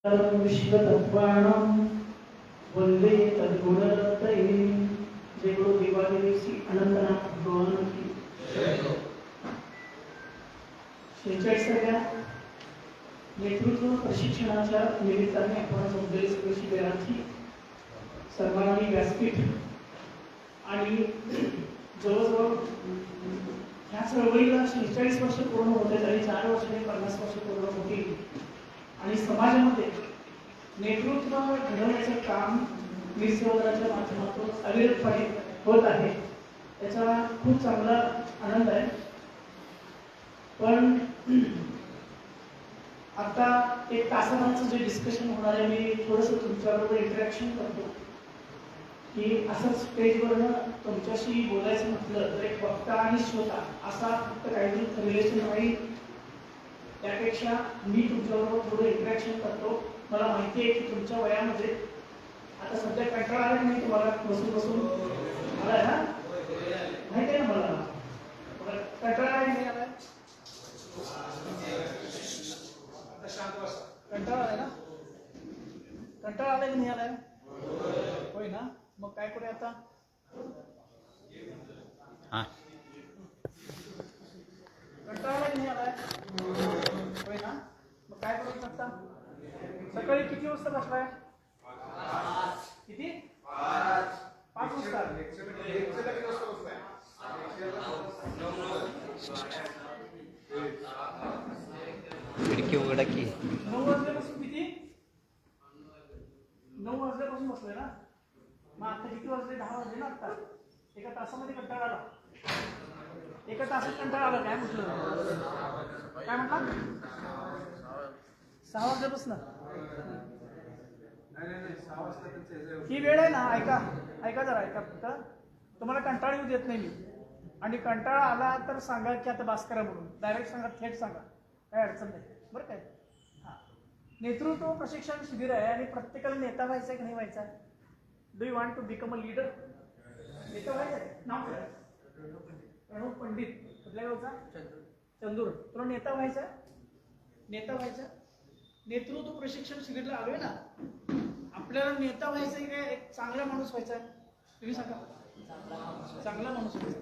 विश्वतत्त्वानां वन्दे तद्गुणरत्नैः। जय गुरु देवादेव श्री अनंतनाथ भगवान की जय। 46व्या नेतृत्व प्रशिक्षणाच्या निमित्ताने आपण सगळे शिबिराची सर्वांनी व्यासपीठ आणि जवळजवळ ह्या चळवळीला 46 वर्ष पूर्ण होते आणि 4 वर्षांनी 50 वर्ष पूर्ण होतील आणि समाजामध्ये नेतृत्व घडवण्याचे काम वीरसेवादलाच्या माध्यमातून अविरतपणे होत आहे। त्याचा खूप चांगला आनंद आहे। पण आता एक तासाभराचं जे डिस्कशन होणार आहे, मी थोडंसं तुमच्याबरोबर इंटरॅक्शन करतो की असं स्टेजवरनं तुमच्याशी बोलायचं म्हटलं तर एक वक्ता आणि श्रोता असा फक्त काही रिलेशन नाही, त्यापेक्षा मी तुमच्याबरोबर थोडं इंटरॅक्शन करतो। मला माहिती आहे की तुमच्या वयामध्ये आता सध्या कंटाळा आला नाही तुम्हाला, बसून बसून आलाय ना, माहिती आहे ना मला कंटाळा नाही आलाय, कंटाळा आलाय ना, कंटाळा आलाय की नाही आलाय, होय ना, मग काय करूया आता, कंटाळा आलाय की नाही आलाय, होय ना, मग काय करू शकता। सकाळी किती वाजता बसलाय, किती 5 वाजता, खिडकी उघडा की 9 वाजल्यापासून किती 9 वाजल्यापासून बसलोय ना, मग आता किती वाजले, 10 वाजले ना, आता एका तासामध्ये कंटाळा आला, एका तासात कंटाळा आला, काय म्हटलं, काय म्हटलं 6 वाजल्यापासून ही वेळ आहे ना, ऐका जरा, ऐका फक्त, तुम्हाला कंटाळा येऊ देत नाही मी, आणि कंटाळा आला तर सांगा की आता बास करा म्हणून, डायरेक्ट सांगा, थेट सांगा, काय अडचण नाही, बरं काय। हां, नेतृत्व प्रशिक्षण शिबिर आहे आणि प्रत्येकाला नेता व्हायचं आहे की नाही व्हायचा, do you want to become a leader, नेता व्हायचं आहे, नाव काय, प्रणव पंडित, कुठल्या गावचा, चंदूर, तुला नेता व्हायचा, नेता व्हायचा, नेतृत्व प्रशिक्षण शिबिरला आलोय ना, आपल्याला नेता व्हायचं आहे काय एक चांगला माणूस व्हायचा आहे, तुम्ही सांगा, चांगला माणूस व्हायचा,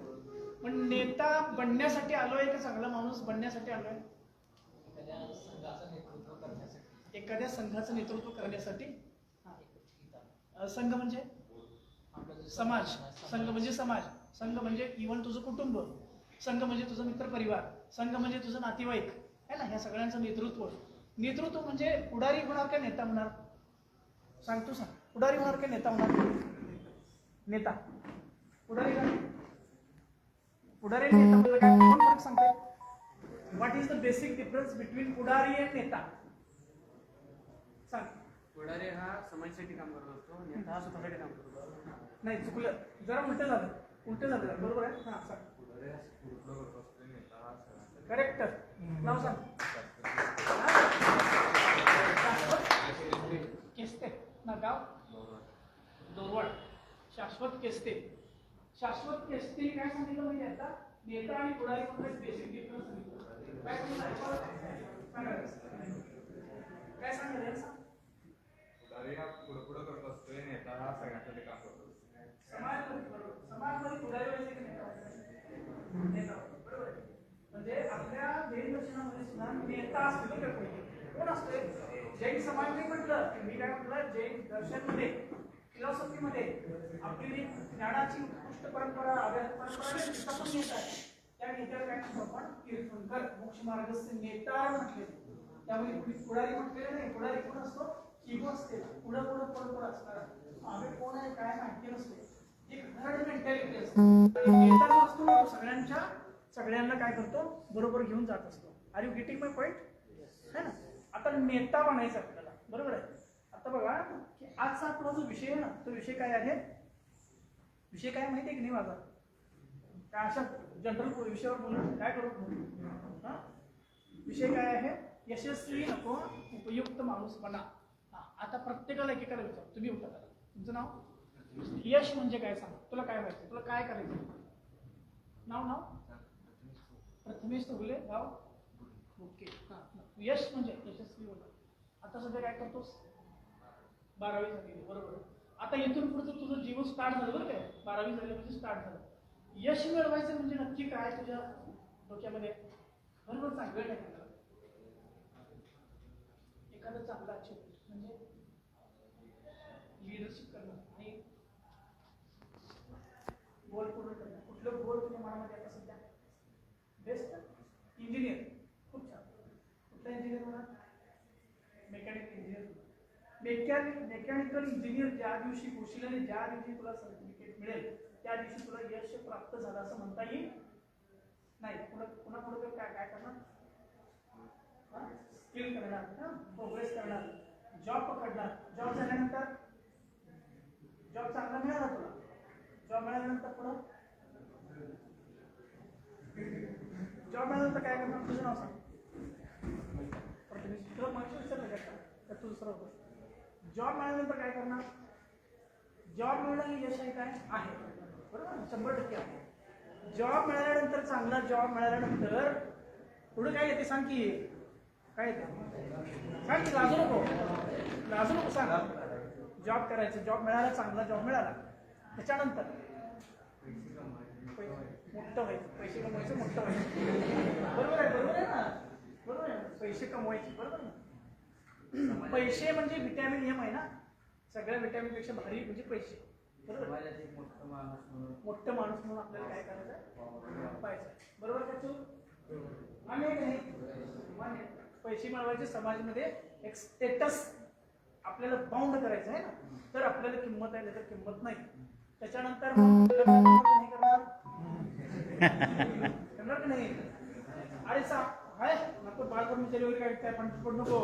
पण नेता बनण्यासाठी आलोय का चांगला माणूस बनण्यासाठी आलोय, एखाद्या संघाचं नेतृत्व करण्यासाठी। संघ म्हणजे समाज, संघ म्हणजे समाज, संघ म्हणजे इव्हन तुझं कुटुंब, संघ म्हणजे तुझं मित्र परिवार, संघ म्हणजे तुझं नातेवाईक आहे ना, ह्या सगळ्यांचं नेतृत्व, नेतृत्व म्हणजे पुढारी होणार का नेता होणार, सांगतो सांग, पुढारी होणार का नेता होणार, नेता, पुढारी का, पुढारी नेता म्हणजे काय, कोण फरक सांगते, what is the basic difference between पुढारी आणि नेता, सांग। पुढारी हा समाजासाठी काम करत असतो, नेता हा स्वतःसाठी काम करतो, नाही चुकलं, जरा उलट झालं, बरोबर आहे, हां सांग, करेक्ट, नाव सांग, केस्ते ना, गाव दोरवड, शाश्वत केस्ते, शाश्वत केस्ते काय सांगितलं म्हणजे आता नेता आणि पुढारी मध्ये बेसिक डिफरन्स सांगितलं, काय सांगितलं, पुढारी हा पुढं करत असतोय, नेता हा सगळ्यांसाठी काम करतो, समाजमध्ये पुढारी व्हायचे की नेता, बरोबर आहे, म्हणजे आपल्या देशदर्शनामध्ये सुद्धा नेता असतो का, कोण असतोय, जैन समाज नाही म्हटलं, मी काय म्हटलं, जैन दर्शनमध्ये, फिलॉसॉफीमध्ये आपली ज्ञानाची उत्कृष्ट परंपरा, अभ्यास परंपरा नेता आहे, त्या नेत्याला काय म्हणतो आपण, कीर्तनकर, मोक्ष मार्गस्थ नेता म्हटले, त्यामुळे पुढारी म्हटलेलं नाही, पुढारी कोण असतो, किंवा असते, पुढं परंपरा असणार, आम्ही कोण आहे काय माहिती नसते, एक हर्ड मेंटॅलिटी असते, नेता जो असतो सगळ्यांना काय करतो, बरोबर घेऊन जात असतो, are you getting my point, है ना। आता नेता बनायचं आपल्याला, बरोबर आहे, आता बघा की आजचा आपला जो विषय आहे ना, तो विषय काय आहे, विषय काय माहिती आहे की नाही माझा, काय अशा जनरल विषयावर बोलून काय करू, विषय काय आहे, यशस्वी नको उपयुक्त माणूस बना। आता प्रत्येकाला एकेकाला विचार, तुम्ही उत्तर करा, तुमचं नाव, यश म्हणजे काय सांग, तुला काय व्हायचं, तुला काय करायचं, नाव प्रथमेश तुगले, गाव, ओके, यश म्हणजे यशस्वी होणं, आता सध्या काय करतोस? 12वी झाली, बरोबर. आता इथून पुढचं तुझं जीवन स्टार्ट झालं बरं काय, 12वी झाली म्हणजे स्टार्ट झालं. यश मिळवायचं म्हणजे नक्की काय तुझ्या डोक्यामध्ये? बरोबर सांग, वेळ नाही का? एखादं चांगलं अचिव्हमेंट म्हणजे लिडरशिप करणं आणि गोल पूर्ण करणं. कुठलं गोल तुझ्या मनामध्ये आता सध्या? बेस्ट इंजिनियर, खूप छान. कुठला इंजिनियर म्हणा? Mechanical engineer. मेकॅनिकल इंजिनियर ज्या दिवशी होशील आणि ज्या दिवशी तुला सर्टिफिकेट मिळेल त्या दिवशी तुला यश प्राप्त झालं असं म्हणता येईल नाही. पुन्हा पुढे काय काय करणार? स्किल करणार, प्रोग्रेस करणार, जॉब पकडणार. जॉब झाल्यानंतर जॉब चांगला मिळाला तुला, जॉब मिळाल्यानंतर पुढं जॉब मिळाल्यानंतर काय करणार? तुझं नाव सांग. तुला मागच्या विचारलं का तुझं सर्व? जॉब मिळाल्यानंतर काय करणार? जॉब मिळणं हे यश आहे काय? आहे, बरोबर, 100% आहे. जॉब मिळाल्यानंतर, चांगला जॉब मिळाल्यानंतर पुढे काय येते सांग की? काय येते सांग की, लाजू नको, लाजू नको, सांग. जॉब करायचं, जॉब मिळाला, चांगला जॉब मिळाला, त्याच्यानंतर मोठं व्हायचं, पैसे कमवायचं, मोठं व्हायचं. बरोबर आहे, बरोबर आहे ना? बरोबर आहे, पैसे कमवायचे, बरोबर ना? पैसे म्हणजे व्हिटॅमिन एम आहे ना, सगळ्या व्हिटॅमिन पेक्षा भारी म्हणजे पैसे. बरोबर, मोठं माणूस म्हणून आपल्याला काय करायचं? पाहिजे, बरोबर का? तू मान्य नाही? मान्य. पैसे मिळवायचे, समाजामध्ये एक स्टेटस आपल्याला बाउंड करायचं आहे ना, तर आपल्याला किंमत आहे, तर किंमत नाही. त्याच्यानंतर मग नाही करणार करणार की नाही? अरे हाय नको बाळ कर्मचारी वगैरे काय पण पडू नको.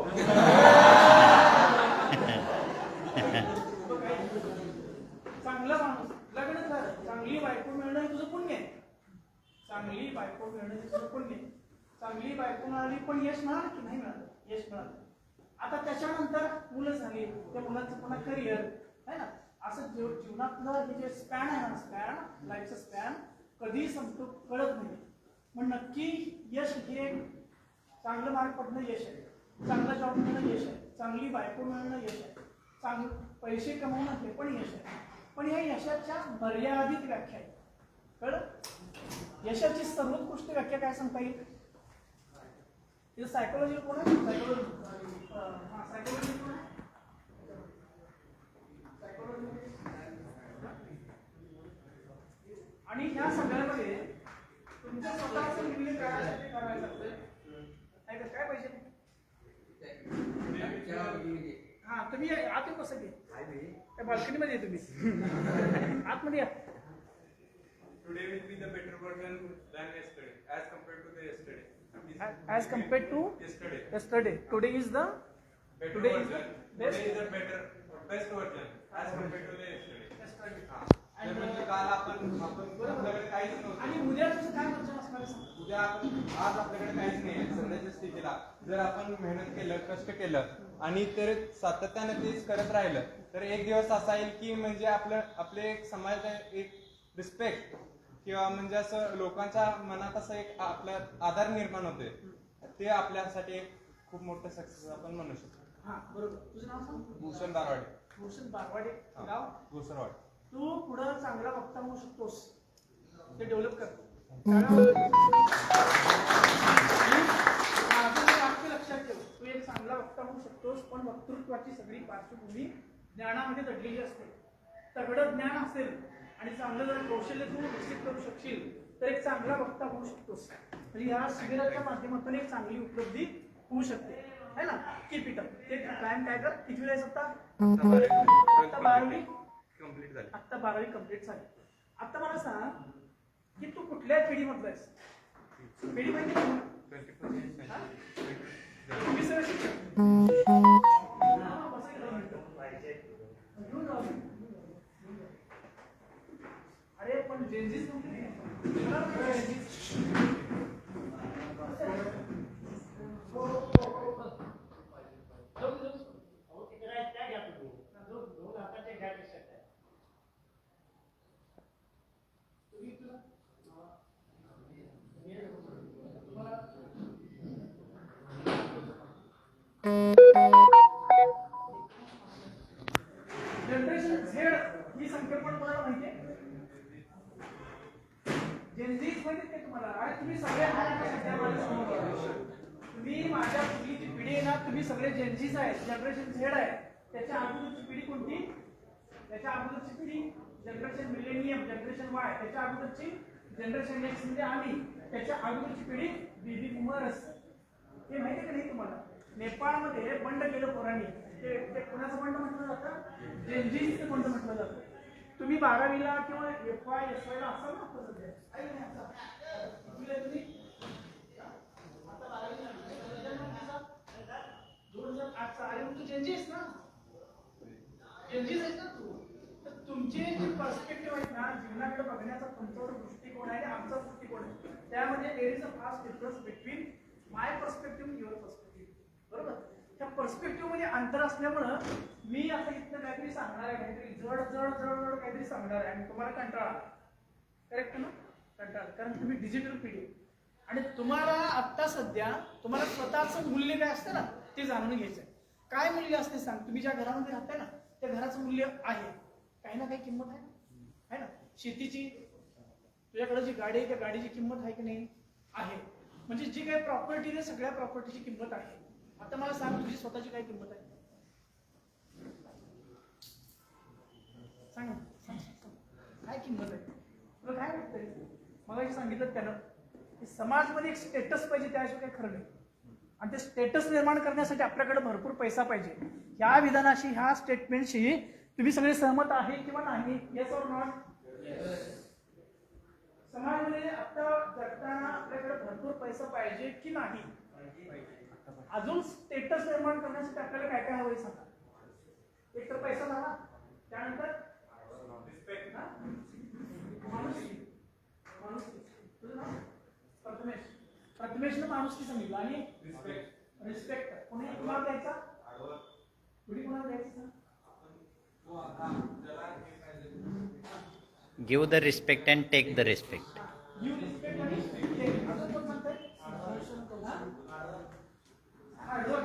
चांगला माणूस, लग्न झालं, चांगली बायको मिळणं हे तुझं पुण्य आहे. चांगली बायको मिळणं हे तुझं पुण्य आहे. चांगली बायको मिळाली पण यश मिळालं की नाही मिळालं? यश मिळालं. आता त्याच्यानंतर मुलं झाली, त्या मुलांचं पुन्हा करिअर आहे ना, असं जीवनातलं हे जे स्पॅन आहे ना, स्पॅन, लाईफचं स्पॅन कधी संपतो कळत नाही. मग नक्की यश हे चांगलं मार्क पडणं यश आहे, चांगला जॉब मिळणं यश आहे, चांगली बायको मिळणं यश आहे, चांगले पैसे कमवणं हे पण यश आहे. पण या यशाच्या मर्यादित व्याख्या आहे, कळलं? यशाची सर्वोत्कृष्ट व्याख्या काय सांगता येईल? तिथं सायकोलॉजी कोण आहे? सायकोलॉजी कोण आहे? आणि ह्या सगळ्यामध्ये तुमचं स्वतःचं निर्णय करायसाठी करायचं असतं. काय पाहिजे? हा, तुम्ही आत येऊ कसं घे? त्या बाल्कनीमध्ये तुम्ही आतमध्ये या. Today will be the better version than yesterday, as compared to the yesterday. As compared to yesterday. Today is the better today is version. the best. Today is the better, best version, as compared to the yesterday. yesterday. आणि म्हणजे काल आपण आपल्याकडे काहीच नव्हतं. आणि उद्या तुझं काय वर्जन असणार आहे? उद्या आज आपल्याकडे काहीच नाही आहे. सध्याच्या स्थितीला जर आपण मेहनत केलं, कष्ट केलं आणि तर सातत्याने तेच करत राहिलं तर एक दिवस असा येईल की म्हणजे आपले एक समाज एक रिस्पेक्ट किंवा म्हणजे असं लोकांच्या मनात असं एक आपला आधार निर्माण होते. ते आपल्यासाठी एक खूप मोठं सक्सेस आपण म्हणू शकतो. हा, बरोबर. तुझं नाव सांग? भूषण बारवाडे. भूषण बारवाडे, गाव भूषणवाडे. तू पुढं चांगला वक्ता होऊ शकतोस, ते डेव्हलप कर. वाक्य लक्षात ठेव, तू एक चांगला वक्ता होऊ शकतोस, पण वक्तृत्वाची सगळी पार्श्वभूमी ज्ञानामध्ये दडलेली असते. तगडं ज्ञान असेल आणि चांगलं जर कौशल्य तू विकसित करू शकशील तर एक चांगला वक्ता होऊ शकतोस. म्हणजे ह्या शिबिराच्या माध्यमातून एक चांगली उपलब्धी होऊ शकते, है ना? Keep it up. ते टाइम काय कर, किती वेळेस आता 12वी कंप्लीट झाली. आता 12वी कंप्लीट झाली. आता मला सांग की तू कुठल्या पिढीमधला आहेस? पिढी माहिती आहे? 21वी शिक्षण. अरे पण जेन्झीच नव्हते. सगळे जेनजीस आहेत, जनरेशन झेड आहे, त्याच्या अगोदरची पिढी कोणती? त्याच्या अगोदरची पिढी जनरेशन मिलेनियम, जनरेशन वाय, त्याच्या अगोदरची जनरेशन एक्स म्हणजे आम्ही, त्याच्या अगोदरची पिढी बेबी बूमर्स. हे माहिती आहे का नाही तुम्हाला? नेपाळमध्ये बंड केलं पोरांनी, ते कोणाचं बंड म्हटलं जातं? जेनजीचं बंड म्हटलं जातं. तुम्ही 12वीला किंवा FY SY ला असाल ना सध्या? आहे की नाही असा? कितवीला आहे तुम्ही? आता 12वीला आहे. 2008चा आहे, तू जेनजीस ना? जेनजीस आहेस ना तू? तर तुमचे जे पर्स्पेक्टिव्ह आहेत ना, जीवनाकडे बघण्याचा तुमचा दृष्टिकोन आहे आणि आमचा दृष्टिकोन आहे, त्यामध्ये there is a fast difference between my perspective आणि युअर पर्स्पेक्टिव्ह. बरोबर? त्या पर्स्पेक्टिव्ह मध्ये अंतर असल्यामुळं मी आता इथं काहीतरी सांगणार आहे, काहीतरी जड जड जड जड काहीतरी सांगणार आहे आणि तुम्हाला कंटाळा. करेक्ट ना? कंटाळा, कारण तुम्ही डिजिटल पिढी आहे. आणि तुम्हाला आता सध्या तुम्हाला स्वतःचं मूल्य काय असतं ना ते जाणून घ्यायचं आहे. काय मूल्य असते सांग? तुम्ही ज्या घरामध्ये राहताय ना त्या घराचं मूल्य आहे, काही ना काही किंमत आहे ना? शेतीची, तुझ्याकडे जी गाडी आहे त्या गाडीची किंमत आहे की नाही? आहे. म्हणजे जी काही प्रॉपर्टी आहे सगळ्या प्रॉपर्टीची किंमत आहे. आता मला सांग, तुझी स्वतःची काय किंमत आहे? सांग ना, सांग. काय किंमत आहे तुला? काय वाटतंय? मला सांगितलं त्यानं की समाजमध्ये एक स्टेटस पाहिजे, त्याशिवाय काही खरं नाही. आणि ते स्टेटस निर्माण करण्यासाठी आपल्याकडे भरपूर पैसा पाहिजे. ह्या विधानाशी, ह्या स्टेटमेंटशी तुम्ही सगळे सहमत आहे किंवा नाही? Yes or not? समाजामध्ये आता जगताना आपल्याकडे भरपूर पैसा पाहिजे की नाही? अजून स्टेटस निर्माण करण्यासाठी आपल्याला काय काय हवंय सांगा? एक तर पैसा झाला, त्यानंतर रिस्पेक्ट, माणुसकी. तुझं नाव? प्रथमेशनं माणुसकी सांगितलं आणि रिस्पेक्ट. कोणी कुणाला द्यायचा? कुणी कुणाला द्यायचं? Give the respect and take the respect. Give respect आणि टेक. अजून कोण म्हणतंय? अजून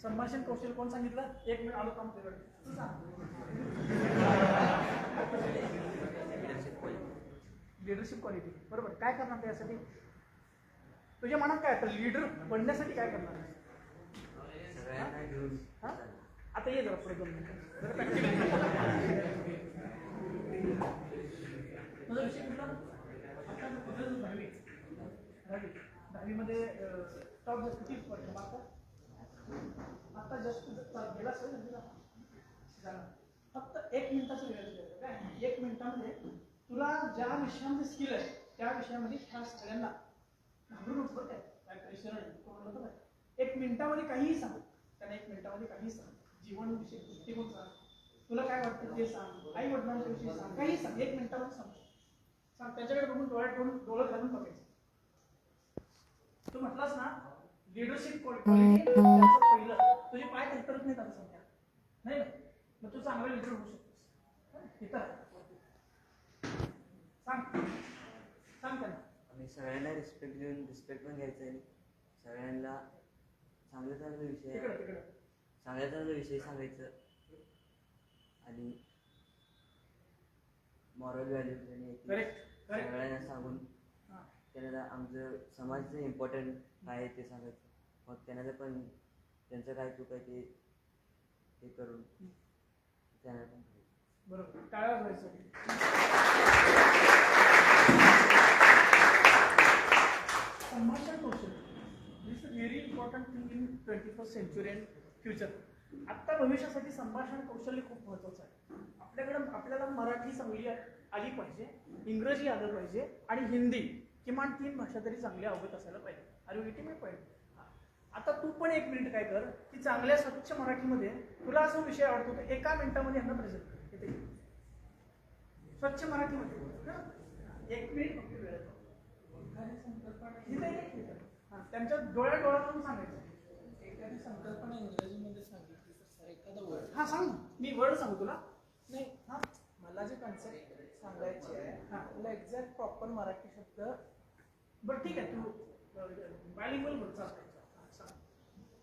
संभाषण कौशल्य कोण सांगितलं? एक मिनिट आलो काम तू सांग. Leadership quality. बरोबर. काय करणार त्यासाठी? तुझ्या मनात काय आता लीडर बनण्यासाठी काय करणार? आता ये जरा पुढे 2 मिनिटं. तुझा विषय कुठला? आता 10वीमध्ये टॉप किती पडलं मागचा? आता जस्ट गेला सर फक्त 1 मिनिटाचं वेळ काय? 1 मिनिटामध्ये तुला ज्या विषयामध्ये स्किल आहे त्या विषयामध्ये ह्या सगळ्यांना घाबरू नको बरं काय प्रेशर आहे. 1 मिनिटामध्ये काहीही सांग त्यांना. 1 मिनिटामध्ये काहीही सांग. जीवनविषयी दृष्टिकोन सांग, तुला काय वाटतं ते सांग, आई वडिलांच्या विषयी सांग, काही सांग. 1 मिनिटामध्ये सांग. त्याच्याकडे बघून डोळं घालून बघायचं. तू म्हटलास ना लिडरशिप क्वालिटी, त्याचं पहिलं तुझे पाय थरथरत नाहीत आता सध्या, नाही ना? मग तू चांगला लिडर होऊ शकतोस. इथं सांग त्यांना. आणि सगळ्यांना रिस्पेक्ट देऊन रिस्पेक्ट पण घ्यायचं आहे. सगळ्यांना चांगले चांगले विषय चांगल्या चांगल्या विषय सांगायचं आणि मॉरल व्हॅल्यूज आणि सगळ्यांना सांगून त्यांना आमचं समाजाचं इम्पॉर्टंट काय आहे ते सांगायचं. मग त्यांना पण त्यांचं काय चूक आहे ते करून त्यांना पण बरोबर. टाळ्या वाजवायचं. संभाषण कौशल्य is a very important thing in 21st century and future. आत्ता भविष्यासाठी संभाषण कौशल्य खूप महत्त्वाचं आहे. आपल्याला मराठी चांगली आली पाहिजे, इंग्रजी आलं पाहिजे आणि हिंदी किमान 3 भाषा तरी चांगल्या अवगत असायला पाहिजे. अरे विटी मी पाहिजे. आता तू पण 1 मिनिट काय कर की चांगल्या स्वच्छ मराठीमध्ये तुला असा विषय आवडतो तर 1 मिनिटामध्ये यांना प्रेझेंट येते स्वच्छ मराठीमध्ये. 1 मिनिट फक्त वेळ त्यांच्या डोळ्यातून सांगायचं. एखादी संकल्पना इंग्रजीमध्ये सांगितली तर एखादा वर्ड. हा सांग. मी वर्ड सांगू तुला. नाही, हा मला जे कन्सेप्ट सांगायची आहे तुला एक्झॅक्ट प्रॉपर मराठी शब्द. बरं ठीक आहे, तू बायलिंग्वल बोल.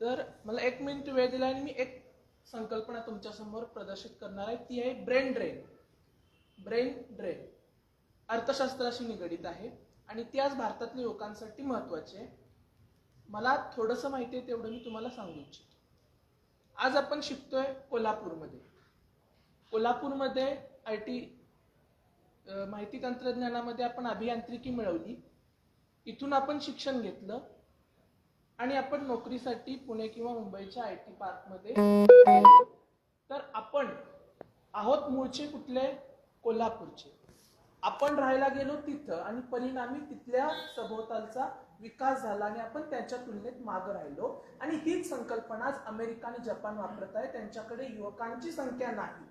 तर मला 1 मिनिट वेळ दिला आणि मी एक संकल्पना तुमच्यासमोर प्रदर्शित करणार आहे. ती आहे ब्रेन ड्रेन. ब्रेन ड्रेन अर्थशास्त्राशी निगडीत आहे आणि ती आज भारतातल्या लोकांसाठी महत्त्वाची आहे. मला थोडंसं माहिती आहे तेवढं मी तुम्हाला सांगू इच्छितो. आज आपण शिकतोय कोल्हापूरमध्ये. कोल्हापूरमध्ये IT माहिती तंत्रज्ञानामध्ये आपण अभियांत्रिकी मिळवली. इथून आपण शिक्षण घेतलं आणि आपण नोकरीसाठी पुणे किंवा मुंबईच्या IT पार्कमध्ये गेलो. तर आपण आहोत मूळचे कुठले? कोल्हापूरचे. आपण राहायला गेलो तिथं आणि परिणामी तिथल्या सभोवतालचा विकास झाला आणि आपण त्याच्या तुलनेत मागं राहिलो. आणि हीच संकल्पना आज अमेरिका आणि जपान वापरत आहे. त्यांच्याकडे युवकांची संख्या नाही.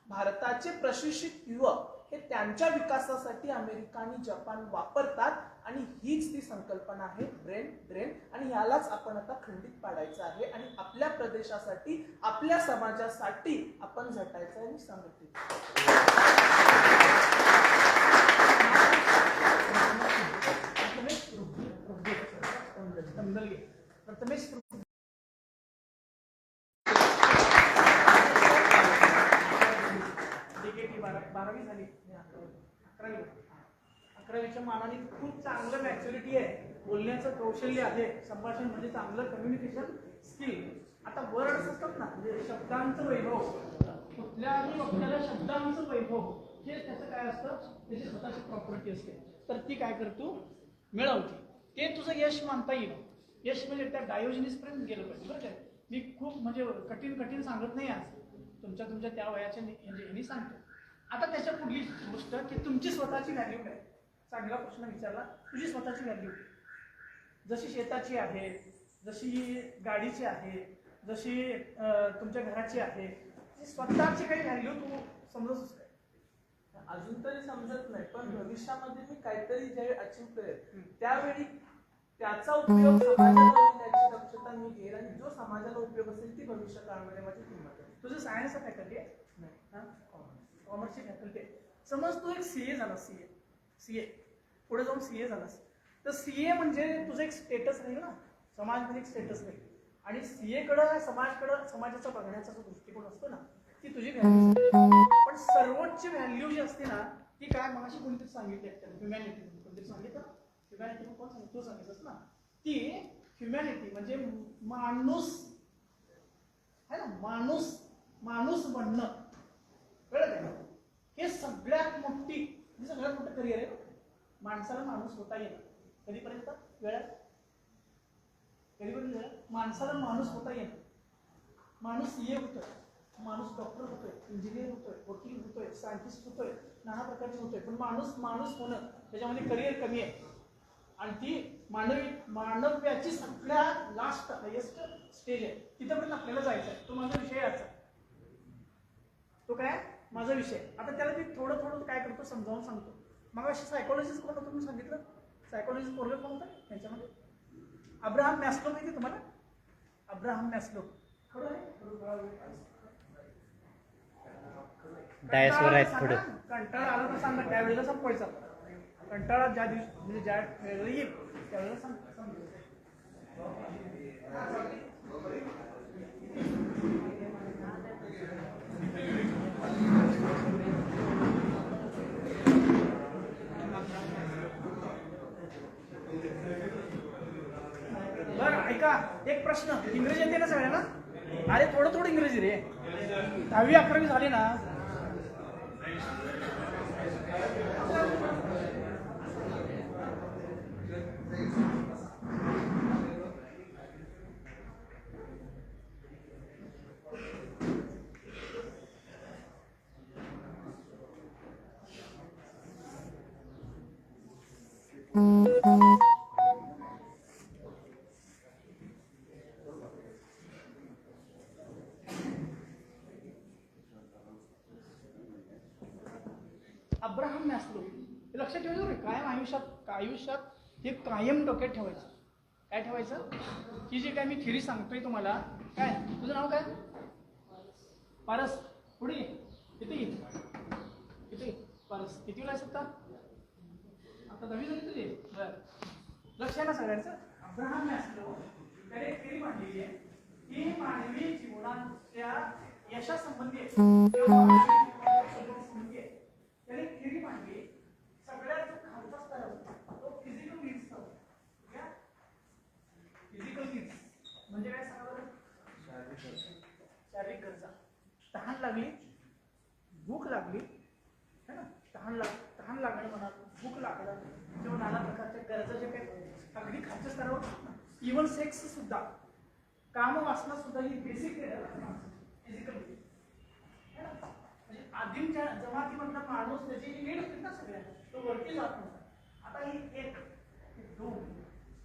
भारताचे प्रशिक्षित युवक हे त्यांच्या विकासासाठी अमेरिका आणि जपान वापरतात आणि हीच ती संकल्पना आहे ब्रेन ड्रेन. आणि यालाच आपण आता खंडित पाडायचं आहे आणि आपल्या प्रदेशासाठी आपल्या समाजासाठी आपण झटायचं आहे. मी सांगते प्रथमेश बारावी झाली, 11वीच्या मानाने खूप चांगलं मॅच्युरिटी आहे, बोलण्याचं कौशल्य आहे, संभाषण म्हणजे चांगलं कम्युनिकेशन स्किल. आता वर्ड्स असतात ना, म्हणजे शब्दांचं वैभव, कुठल्याही वाक्याला शब्दांचं वैभव हे त्याचं काय असतं, त्याची स्वतःची प्रॉपर्टी असते. तर ती काय करतो, मिळवते. ते तुझं यश मानता येईल. यश म्हणजे त्या डायोजनीसपर्यंत गेलं पाहिजे बरं काय. मी खूप म्हणजे कठीण सांगत नाही आज, तुमच्या त्या वयाच्या ह्यांनी सांगतो. आता त्याच्या पुढली गोष्ट की तुमची स्वतःची व्हॅल्यू काय. चांगला प्रश्न विचारला. तुझी स्वतःची व्हॅल्यू जशी शेताची आहे, जशी गाडीची आहे, जशी तुमच्या घराची आहे, स्वतःची काही व्हॅल्यू तू समजतच काय. अजून तरी समजत नाही, पण भविष्यामध्ये मी काहीतरी जे अचीव्ह करेल त्यावेळी त्याचा उपयोग समाजाला होईल याची दक्षता मी घेईल आणि जो समाजाला उपयोग असेल ती भविष्य काळामध्ये माझी किंमत आहे. तुझं सायन्सचा फॅकल्टी आहे नाही, कॉमर्सची फॅकल्टी आहे. समज तू एक CA झाला, CA पुढे जाऊन CA झालास, तर CA म्हणजे तुझं एक स्टेटस राहील ना, समाजमध्ये एक स्टेटस राहील. आणि CA कडं समाजाचा बघण्याचा जो दृष्टिकोन असतो ना, ती तुझी व्हॅल्यू. पण सर्वोच्च व्हॅल्यू जी असते ना, ती काय मगाशी कोणतीच सांगितली, ह्युमॅनिटी. कोणतरी सांगितलं ह्युमॅनिटी, कोण सांगितलं, तू सांगितलंस ना. ती ह्युमॅनिटी म्हणजे माणूस आहे ना, माणूस बनणं. कळलं काय? हे सगळ्यात मोठं करिअर आहे. माणसाला माणूस होता येईल कधीपर्यंत, वेळात माणसाला माणूस होता येईल. माणूस CA होतोय, माणूस डॉक्टर होतोय, इंजिनियर होतोय, वकील होतोय, सायंटिस्ट होतोय, नाना प्रकारचे होतोय. पण माणूस होणं त्याच्यामध्ये करिअर कमी आहे. आणि ती मानव्याची सगळ्यात लास्ट हायेस्ट स्टेज आहे. तिथपर्यंत आपल्याला जायचं आहे. तो माझा विषय याचा. तो काय माझा विषय. आता त्याला मी थोडं काय करतो समजावून सांगतो. मग अशी सायकोलॉजिस्ट कोण होतं मी सांगितलं, सायकोलॉजिस्ट पोरगं कोण होतं त्यांच्यामध्ये, अब्राहम मॅस्लो. माहिती तुम्हाला अब्राहम मॅस्लो? डायसवर आहेत पुढे. कंटाळा आला तर सांगा, त्यावेळेला संपवायचा. कंटाळा ज्या दिवशी म्हणजे ज्या वेळेला येईल त्यावेळेला सांग. बरं ऐका, एक प्रश्न. इंग्रजी येते ना सगळ्यांना? अरे थोडं इंग्रजी रे. 10वी 11वी झाली ना. अब्राहम मॅस्लो हे लक्षात ठेवायचं. कायम आयुष्यात हे कायम डोक्यात ठेवायचं. काय ठेवायचं की जे काय मी थिअरी सांगतोय तुम्हाला. काय तुझं नाव काय? पारस. पुढे किती पारस किती वेळा असतात? आता 10वी झाली तुझी. बरं लक्ष आहे ना सगळ्यांचं. अब्राहम मॅस्लो त्याने एक थिअरी मांडलेली आहे की मानवी जीवनाच्या यशासंबंधी आहे. त्याने थिअरी मांडली. सगळ्यात जो खालचा स्तर होता तो फिजिकल नीड्सचा होता. फिजिकल तहान लागली, भूक लागली है ना, तहान लागणं म्हणा, भूक लागणं किंवा नाना प्रकारच्या गरजा जे काही अगदी खालच्या स्तरावर इव्हन सेक्स सुद्धा, काम वासना सुद्धा ही बेसिक फिजिकल म्हणजे आदिमच्या जमातीमधला माणूस त्याची जी नीड होती ना सगळ्या, तो वरती जात नव्हता. आता ही 1, 2,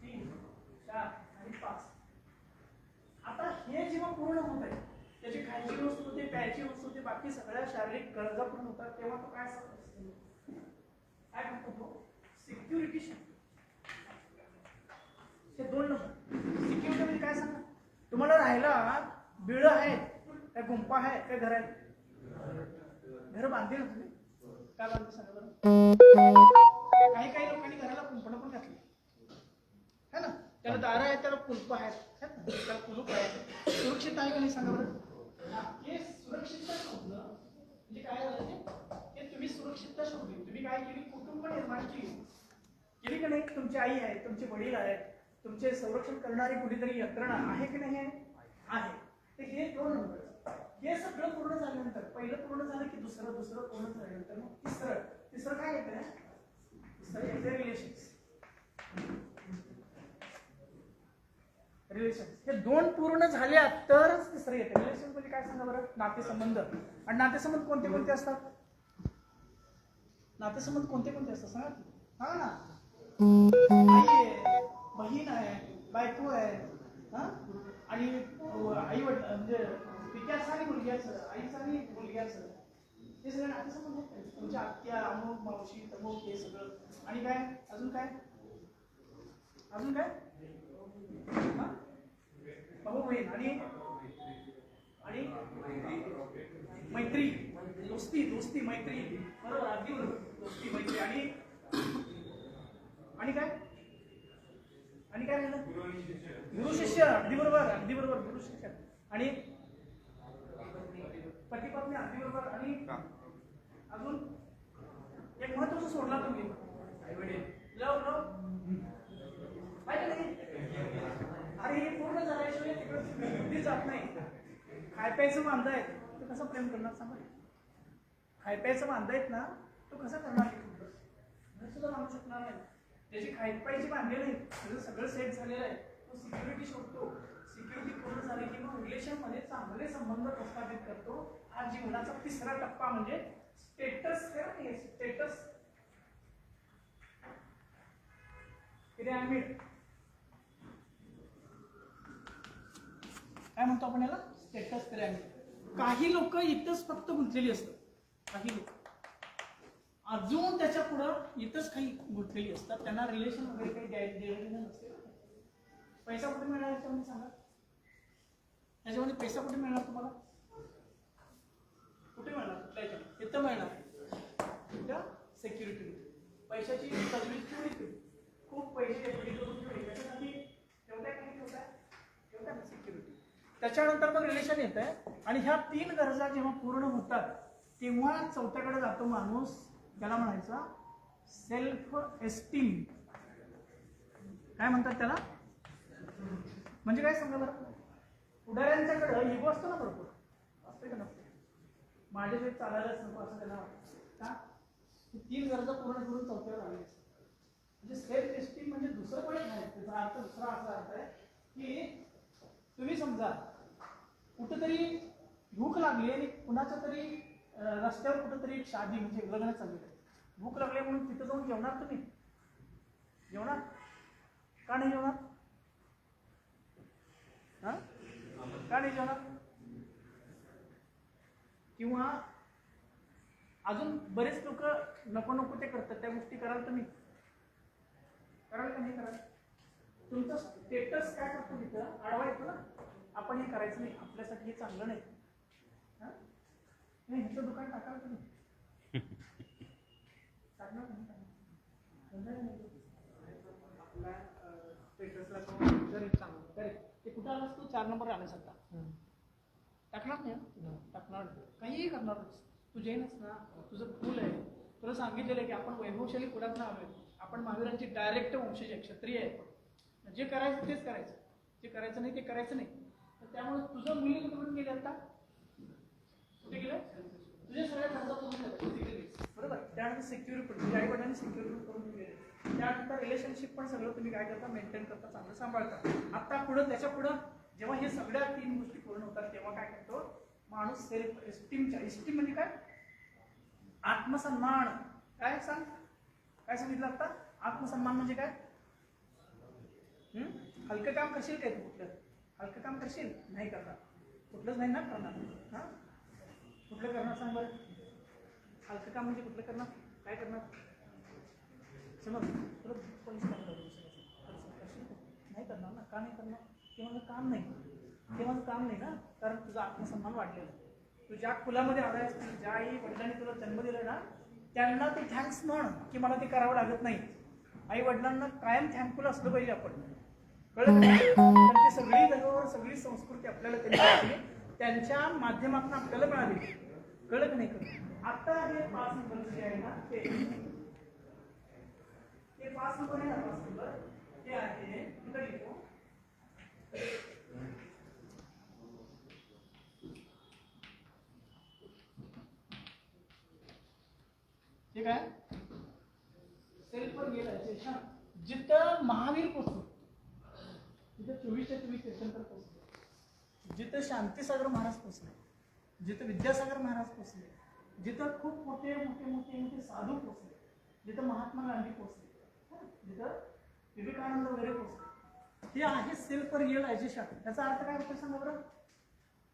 3, 4 आणि 5, आता हे जेव्हा पूर्ण होत आहे, त्याची खायची वस्तू होती, प्यायची वस्तू होती, बाकी सगळ्या शारीरिक गरजा पूर्ण होतात, तेव्हा तो काय करतो तो सिक्युरिटी शब्द. हे 2 नंबर सिक्युरिटी म्हणजे काय सांगा, तुम्हाला राहायला बिळं आहेत, काय गुंपा आहे, काय घर आहे, घर बांधली ना तुम्ही, काय बांधली सांगा बरं. काही लोकांनी घराला कुंपणं पण घातली है ना, त्याला दारं आहेत, त्याला कुलप आहेत, त्याला कुलूप आहे, सुरक्षित आहे का नाही सांगा बरं. हे सुरक्षितता शोधणं म्हणजे काय झालं ते तुम्ही सुरक्षितता शोधली, तुम्ही काय केली, कुटुंब निर्माण केली का नाही. तुमची आई आहे, तुमचे वडील आहेत, तुमचे संरक्षण करणारी कुठेतरी यंत्रणा आहे की नाही आहे. तर हे 2 नंबर, हे सगळं पूर्ण झाल्यानंतर, पहिलं पूर्ण झालं की दुसरं पूर्ण झाल्यानंतर मग तिसरं काय येतं, तिसरं येतं रिलेशन. हे 2 पूर्ण झाल्या तरच तिसरं येतं. रिलेशन म्हणजे काय सांगा बरं, नातेसंबंध. आणि नातेसंबंध कोणते कोणते असतात, नातेसंबंध कोणते कोणते असतात सांगा ना. आई आहे, बहीण आहे, बायको आहे, आणि आई वडील म्हणजे पित्याचं आणि मुलग्याचं, आईचं आणि मुलग्याचं, हे सगळं नातेसंबंध आहेत. तुमच्या आत्या, अमुक, मावशी, तमुक, हे सगळं. आणि काय अजून काय भाऊ बहीण आणि मैत्री, दोस्ती मैत्री, बरोबर, अगदी बरोबर, दोस्ती मैत्री. आणि काय राहिलं, गुरु शिष्य, अगदी बरोबर गुरु शिष्य. आणि पती पत्नी, अगदी बरोबर. आणि अजून एक महत्वाचं सोडला तुम्ही, आई वडील, लव माहिती नाही. अरे हे पूर्ण झाल्याशिवाय तिकडे बुद्धी जात नाही. खाय प्यायचं बांधाय तो कसं प्रेम करणार सांगा. खाय प्यायचं बांधायत ना, तो कसं करणार, घर सुद्धा बांधू शकणार नाही. त्याची खाय प्यायची बांधली नाही, त्याचं सगळं सेट झालेलं आहे, तो सिक्युरिटी शोधतो. सिक्युरिटी पूर्ण झाली की मग रिलेशनमध्ये चांगले संबंध प्रस्थापित करतो. हा जीवनाचा तिसरा टप्पा म्हणजे स्टेटस पिरॅमिड. काय म्हणतो आपण याला, स्टेटस पिरॅमिड. काही लोक इथंच फक्त गुंतलेली असतात, काही लोक अजून त्याच्या पुढं इथंच काही गुंतलेली असतात, त्यांना रिलेशन वगैरे काही द्यायला नसते. पैसा कुठे मिळणार याच्यामध्ये सांगा, याच्यामध्ये पैसा कुठे मिळणार तुम्हाला, कुठे मिळणार, कुठल्या याच्यामध्ये, इथं मिळणार त्या सिक्युरिटी. पैशाची तजवीज ठेवली, खूप पैसे त्याच्यासाठी ठेवताय सिक्युरिटी. त्याच्यानंतर मग रिलेशन येत आहे. आणि ह्या 3 गरजा जेव्हा पूर्ण होतात तेव्हा चौथ्याकडे जातो माणूस, त्याला म्हणायचा सेल्फ एस्टीम. काय म्हणतात त्याला, म्हणजे काय सांगा बरं. पुढाऱ्यांच्याकडे इगो असतो ना, भरपूर असते का नसते, माझ्याशिवाय चालायलाच नको असं त्यांना वाटतं का. 3 गरजा पूर्ण करून चौथ्यावर आले. म्हणजे सेल्फ एस्टीम म्हणजे दुसरं पण एक आहे, त्याचा अर्थ दुसरा असा अर्थ आहे की तुम्ही समजा कुठेतरी भूक लागली आणि कुणाच्या तरी रस्त्यावर कुठेतरी शादी म्हणजे लग्न चालू आहे, भूक लागली म्हणून तिथं जाऊन जेवणार तुम्ही, जेवणार का नाही जेवणार, का नाही जेवणार. किंवा अजून बरेच लोक नको ते करतात, त्या गोष्टी कराल तुम्ही, कराल का नाही कराल. तुमचं स्टेटस काय करतो तिथं आडवा येतो ना, आपण हे करायचं नाही, आपल्यासाठी हे चांगलं नाही, ह्याचं दुकान टाकाल तुम्ही, टाकणार नाही. आपल्या स्टेटसला जर चांगलं तर ते कुठं आलास तू 4 नंबर आलास आता, टाकणार नाही, टाकणार काहीही करणार. तू जैनच ना, तुझं फुल आहे, तुला सांगितलेलं आहे की आपण वैभवशाली कुळात ना आलोय, आपण महावीरांची डायरेक्ट वंशज आहे, क्षत्रिय आहे. जे करायचं तेच करायचं, जे करायचं नाही ते करायचं नाही. तर त्यामुळे तुझं मुली कुठून गेले आता, कुठे सिक्युअर तुझ्या आई वडिलांनी सिक्युअर करून दिलेले. त्यानंतर रिलेशनशिप पण सगळं तुम्ही काय करता, मेंटेन करता, चांगलं सांभाळता. आता पुढं त्याच्या पुढं जेव्हा हे सगळ्या 3 गोष्टी पूर्ण होतात तेव्हा काय करतो माणूस, सेल्फ एस्टीमच्या, एस्टीम म्हणजे काय, आत्मसन्मान. काय सांग, काय सांगितलं आता, आत्मसन्मान म्हणजे काय, हलकं काम करशील काय तू, कुठलं हलकं काम करशील, नाही करणार, कुठलंच नाही ना करणार. हा, कुठलं करणार सांग बरं, हलकं काम म्हणजे कुठलं करणार, काय करणार, समज तुला पैसे नाही करणार ना, का नाही करणार, ते माझं काम नाही, ते माझं काम नाही ना, कारण तुझा आत्मसन्मान वाढलेला आहे. तू ज्या कुलामध्ये आला आहेस, ज्या आई वडिलांनी तुला जन्म दिलाय ना, त्यांना ते थँक्स म्हण की मला ते करावं लागत नाही. आई वडिलांना कायम थँकफुल असलं पाहिजे आपण, कळलं नाही, तर ती सगळी धरोहर, सगळी संस्कृती आपल्याला त्यांनी त्यांच्या माध्यमातून आपल्याला मिळाली, कळलं की नाही कळलं. आता हे 5 नंबर जे आहे ना, ते 5 नंबर आहे ना, 5 नंबर ते आहे, इकडे लिहू. ठीक आहे, सेल्फ रिअलायझेशन. जिथं महावीर पोचले, जिथं 24/24 तीर्थंकर पोचले, जिथं शांतीसागर महाराज पोचले, जिथं विद्यासागर महाराज पोचले, जिथं खूप मोठे मोठे मोठे मोठे साधू पोचले, जिथं महात्मा गांधी पोचले, जिथं विवेकानंद वगैरे पोचले, हे आहे सेल्फ रिअलायझेशन. त्याचा अर्थ काय होतो सांगा बरं.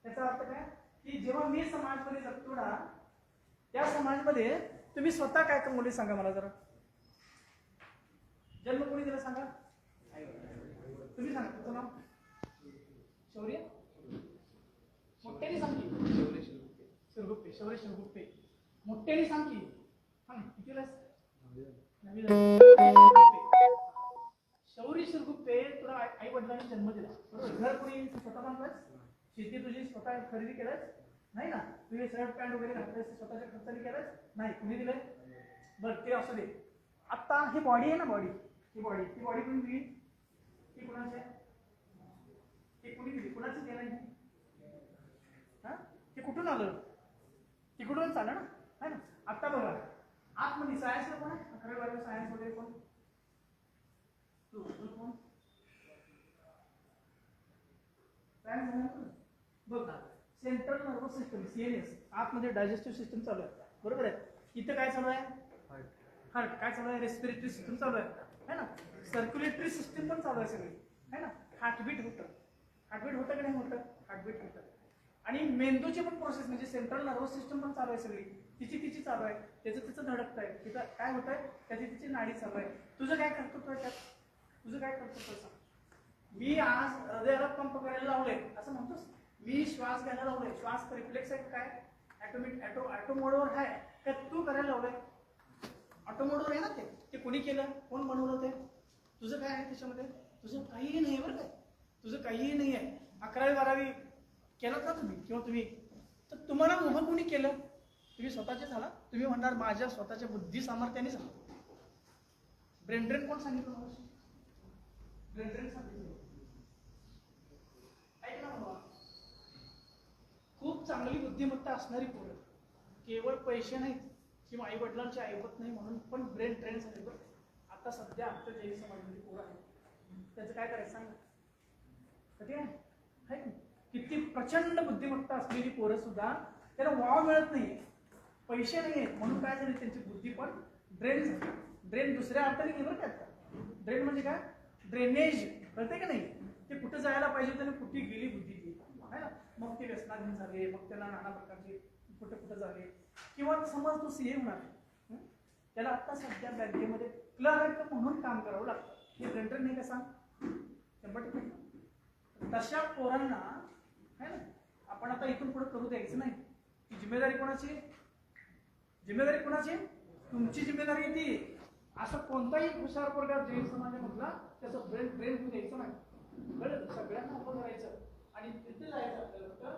त्याचा अर्थ काय की जेव्हा मी समाजमध्ये जगतो ना, त्या समाजमध्ये तुम्ही स्वतः काय कमवले सांगा मला जरा. जन्म कोणी दिला सांगा, तुम्ही सांगा तुमचं नाव. शौर्य, मोठ्याने सांग की. शिरगुप्पे, शौर्य शिरगुप्पे, मोठ्याने सांग की. सांग किती लस, शौर्य शिरगुप्पे, तुला आई वडिलांनी जन्म दिला, बरोबर. घर कोणी स्वतः बांधलास, शेती तुझी स्वतः खरेदी केलास नाही ना, तुझे शर्ट पॅन्ट वगैरे घातलेस स्वतःच्या खर्चाने केलास नाही, कुणी दिले, बरं ते असू दे. आता ही बॉडी आहे ना, बॉडी, ही बॉडी कोणी दिली, ती कुणाची आहे, ती कुणी दिली, कुणाची केलं, हा ते कुठून आलं, तिकडूनच आलं ना, है ना. आता बघा आतमध्ये सायन्सला कोण आहे, 11वी सायन्स वगैरे कोण, तू कोण, बघ सेंट्रल नर्वस सिस्टम, CNS, आतमध्ये डायजेस्टिव्ह सिस्टम चालू आहे, बरोबर आहे. इथं काय चालू आहे, हार्ट काय चालू आहे, रेस्पिरेटरी सिस्टम चालू आहे ना, सर्क्युलेटरी सिस्टम पण चालू आहे सगळी, है ना. हार्टबीट होतं की नाही होतं, हार्टबीट होतं. आणि मेंदूची पण प्रोसेस म्हणजे सेंट्रल नर्वस सिस्टम पण चालू आहे सगळी, तिची चालू आहे, त्याचं धडकत आहे, तिथं काय होत आहे, त्याची नाडी चालू आहे. तुझं काय कर्तृत्व आहे त्यात, तुझं काय कर्तृत्व सांग. मी आज हृदयाला पंप करायला लावले असं म्हणतोस, मी श्वास घ्यायला लावले, श्वास रिफ्लेक्स आहे काय, ऑटो मोडवर आहे का, तू करायला लावलंय, ऑटो मोडवर आहे ना, ते कोणी केलं, कोण बनवलं ते, तुझं काय आहे त्याच्यामध्ये, तुझं काहीही नाही बरं काय, तुझं काहीही नाही आहे. 11वी 12वी केलं का तुम्ही, किंवा तुम्ही, तर तुम्हाला उभं कोणी केलं, तुम्ही स्वतःचे झाला. तुम्ही म्हणणार माझ्या स्वतःच्या बुद्धी सामर्थ्याने झालं. ब्रेन कोण सांगितलं मला, ब्रेन सांगितलं, ऐक ना बाबा. खूप चांगली बुद्धिमत्ता असणारी पोरं, केवळ पैसे नाहीत किंवा आई वडिलांचे ऐकत नाही म्हणून पण ब्रेन ट्रेन झाले. बरं आता सध्या आमच्या जैन समाजामध्ये पोरं आहेत, त्याचं काय करायचं सांगा, कधी आहे किती प्रचंड बुद्धिमत्ता असलेली पोरं सुद्धा त्याला वाव मिळत नाही, पैसे नाही आहेत म्हणून काय झाले, त्यांची बुद्धी पण ड्रेन झाली. ड्रेन दुसऱ्या अर्थाने गेलं का, ड्रेन म्हणजे काय, ड्रेनेज, कळते का नाही, ते कुठं जायला पाहिजे त्याने कुठे गेली बुद्धी ती, आहे ना. मग ते व्यसनाधीन झाले, मग त्याला नाना प्रकारचे कुठं झाले, किंवा समज तो CA होणार, त्याला आता सध्या बँकेमध्ये क्लर्क म्हणून काम करावं लागतं, हे ब्रेन नाही का सांग, 100%. तशा पोरांना आहे ना आपण आता इथून पुढे करू द्यायचं नाही. ही जिम्मेदारी कोणाची, जिम्मेदारी कोणाची, तुमची जिम्मेदारी ती. असं कोणताही हुशार पोरगा जैन समाजामधला त्याचं ब्रेन होऊ द्यायचं नाही, कळलं. सगळ्यांना उभं करायचं आणि तिथे जायचं आपल्याला.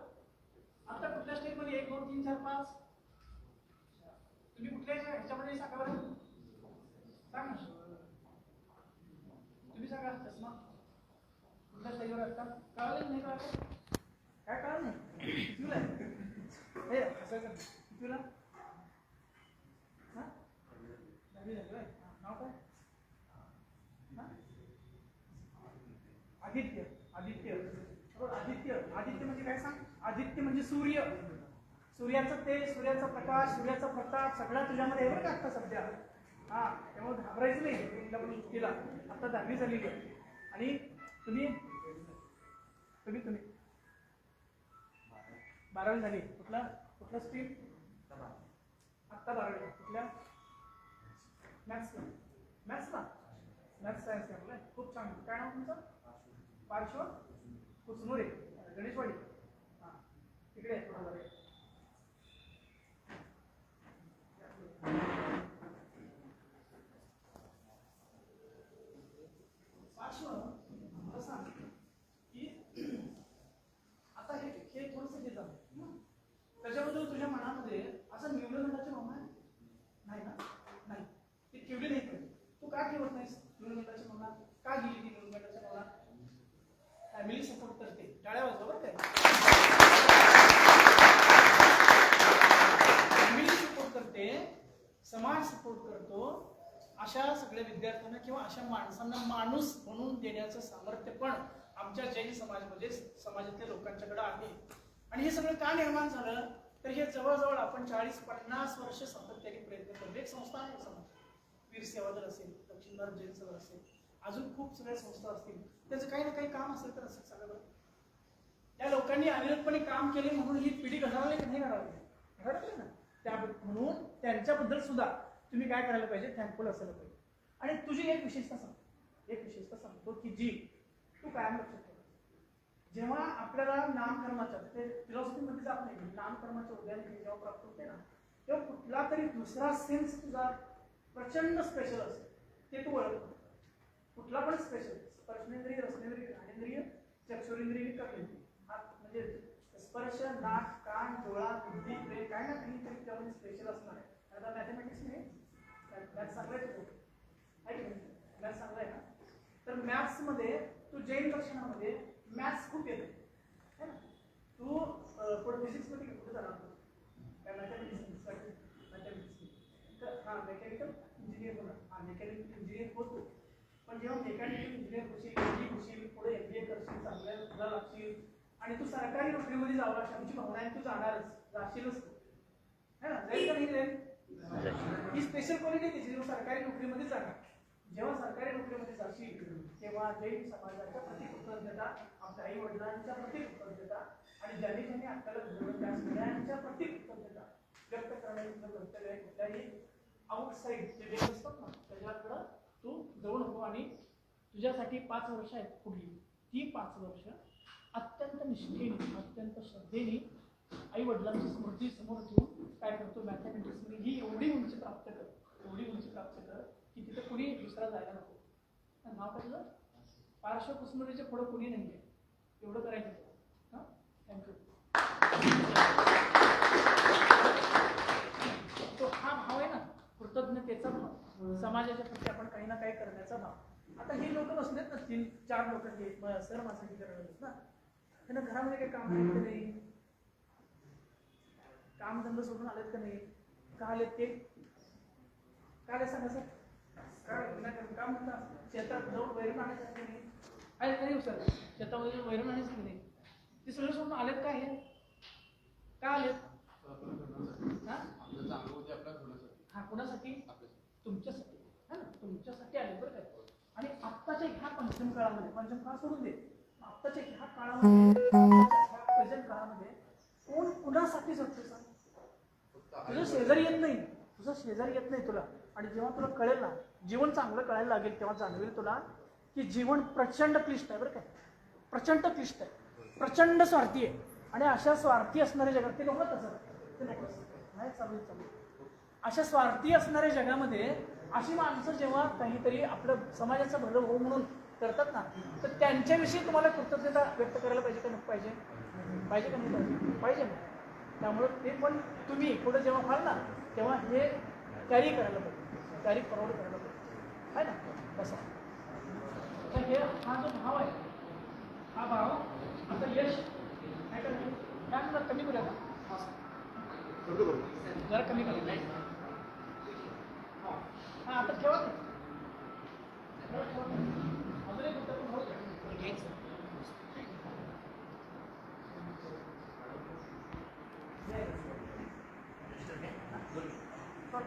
आता कुठल्या स्टेजमध्ये 1 2 3 4 5 तुम्ही कुठल्या ह्याच्यामध्ये सांगा बरं, सांग ना तुम्ही सांगा. चष्मा कुठल्या स्टेजवर असतात, कळालं नाही, कळालं काय, कळालं नाही, कितीला हे हसायचं कितीला, आदित्य म्हणजे सूर्य, सूर्याचं तेज, सूर्याचा प्रकाश, सूर्याचा प्रताप सगळा तुझ्यामध्ये आहे बरं का आता सध्या. हा, त्यामुळे घाबरायचं नाही. केला आता 10वी झालेली आहे. आणि तुम्ही 12वी झाली. कुठला स्ट्रीम? आत्ता 12वी. कुठल्या? मॅथ्सला. मॅथ्स सायन्स घेतलाय. खूप छान. काय नाव तुमचं? पार्श्व कुचमुरे, गणेशवाडी. हां, तिकडे आहे थोडं बरं. पार्श्व मला सांग की आता हे थोडंसं हे झालं. त्याच्याबद्दल तुझ्या मनामध्ये असं न्यूनगंडाची भावना आहे? नाही ना? नाही, ती ठेवली नाही पाहिजे. तू का ठेवत नाहीस न्यूनगंडाची भावना? का गेली ती न्यूनगंडाची भावना? फॅमिली सपोर्ट करते. टाळ्या वाजवा बरं काय. फॅमिली सपोर्ट करते, समाज सपोर्ट करतो. अशा सगळ्या विद्यार्थ्यांना किंवा अशा माणसांना माणूस म्हणून देण्याचं सामर्थ्य पण आमच्या जैन समाजामध्ये, समाजातल्या लोकांच्याकडे आहे. आणि हे सगळं का निर्माण झालं तर हे जवळजवळ आपण 40-50 वर्ष सातत्याने प्रयत्न करतो. एक संस्था आहे समाज, वीर सेवा दल असेल, दक्षिण भारत जैन सभा असेल, अजून खूप सगळ्या संस्था असतील. त्याचं काही ना काही काम असेल तर असेल सगळं. त्या लोकांनी अविरतपणे काम केले म्हणून ही पिढी घडवली की नाही घडवली ना. त्या म्हणून त्यांच्याबद्दल सुद्धा तुम्ही काय करायला पाहिजे? थँकफुल असायला पाहिजे. आणि तुझी एक विशेषता सांगतो की जी तू कायम लक्षात ठेव. जेव्हा आपल्याला नामकर्माच्या, ते फिलॉसॉफीमध्ये जात नाही, नामकर्माच्या उद्याने जेव्हा प्राप्त होते ना, तेव्हा कुठला तरी दुसरा सेन्स तुझा प्रचंड स्पेशल असेल, ते तू ओळखतो. कुठला पण स्पेशल, स्पर्शेंद्रिय, रसनेंद्रिय, घाणेंद्रिय, चक्षुरेंद्रिय, कर्मेंद्रिय. म्हणजे स्पर्श, नाक, कान, डोळा, बुद्धी, ब्रेन, काय ना काही तरी त्यामध्ये स्पेशल असणार आहे. आता मॅथमॅटिक्स नाही, मॅथ्स चांगलं आहे की नाही? मॅथ्स चांगलं आहे ना. तर मॅथ्समध्ये तू जैन दर्शनामध्ये मॅथ्स खूप येते है ना. तू पुढे फिजिक्समध्ये कुठे जाणार काय? मॅथमॅटिक्स तर हां, मेकॅनिकल इंजिनियर होणार. हां, मेकॅनिकल इंजिनियर होतो. पण जेव्हा मेकॅनिकल इंजिनियर होशील, पुढे MBA करशील, चांगल्या तुला लागशील आणि तू सरकारी नोकरीमध्ये जावं अशी आमची भावना आहे. तू जाणारच, जाशीलच है ना. जाईल का नाही जाईल? ही स्पेशल क्वालिटी त्याची. जेव्हा सरकारी नोकरीमध्ये जाणार, जेव्हा सरकारी नोकरीमध्ये जाशील तेव्हा जैन समाजाच्या प्रति कृतज्ञता, आपल्या आई वडिलांच्या प्रति कृतज्ञता आणि ज्यांनी ज्यांनी आपल्याला घडवलं त्या सगळ्यांच्या प्रति कृतज्ञता व्यक्त करण्याची तुझं कर्तव्य आहे. कुठल्याही आउटसाईड जे वेग असतात ना त्याच्याकडं तू जाऊ नको. आणि तुझ्यासाठी 5 वर्ष आहेत पुढली, ती 5 वर्ष अत्यंत निष्ठेने, अत्यंत श्रद्धेने आई वडिलांची स्मृती समोर ठेवून काय करतो? मॅथमॅटिक्समध्ये ही एवढी उंची प्राप्त कर की तिथे कुणी दुसरा जायला नको. नाव काय तुझं? पार्श्व कुसमुरीच्या पुढं कुणी नाही आहे, एवढं करायचं. हां, थँक्यू. तो हा भाव आहे ना, कृतज्ञतेचा भाव, समाजाच्या प्रती आपण काही ना काही करण्याचा भाव. आता हे लोक बसलेत ना, 3-4 लोक हे सर माझ्यासाठी करत ना, त्यांना घरामध्ये काही काम आहेत का नाही? कामधंदा सोडून आलेत का नाही? का आलेत ते? काय सांगा सर? काय काम म्हणता? शेतात जाऊन वैरण आणायचं की नाही? आहे का नाही सर? शेतामध्ये वैरण आणायचं की नाही? ते सगळं सोडून आलेत का? हे का आलेत? हा, कुणासाठी? तुमच्यासाठी है ना, तुमच्यासाठी आले बरं काय. आणि आत्ताच्या ह्या पंचम काळामध्ये, पंचम काळ सोडून दे, आत्ताच्या ह्या काळामध्ये, प्रेझेंट काळामध्ये कोण कुणासाठी जगतो सांग? तुझं शेजारी येत नाही तुला. आणि जेव्हा तुला कळेल ना, जीवन चांगलं कळायला लागेल, तेव्हा जाणवेल तुला की जीवन प्रचंड क्लिष्ट आहे बरं काय. प्रचंड क्लिष्ट आहे, प्रचंड स्वार्थी आहे. आणि अशा स्वार्थी असणाऱ्या जगात ते नको तसं, ते नको नाही चालू. अशा स्वार्थी असणाऱ्या जगामध्ये अशी माणसं जेव्हा काहीतरी आपलं समाजाचं भलं हो म्हणून करतात ना, तर त्यांच्याविषयी तुम्हाला कृतज्ञता व्यक्त करायला पाहिजे का नको पाहिजे? पाहिजे का नाही पाहिजे ना. त्यामुळं ते पण तुम्ही पुढे जेव्हा व्हाल ना, तेव्हा हे कॅरी करायला पाहिजे, कॅरी फॉरवर्ड करायला पाहिजे आहे ना. तसं तर हे हा जो भाव आहे, हा भाव आता यश काय करायचं? काय म्हणतात? कमी करूया का? जरा कमी करूया. हां, आता ठेवा अजून एक ऐका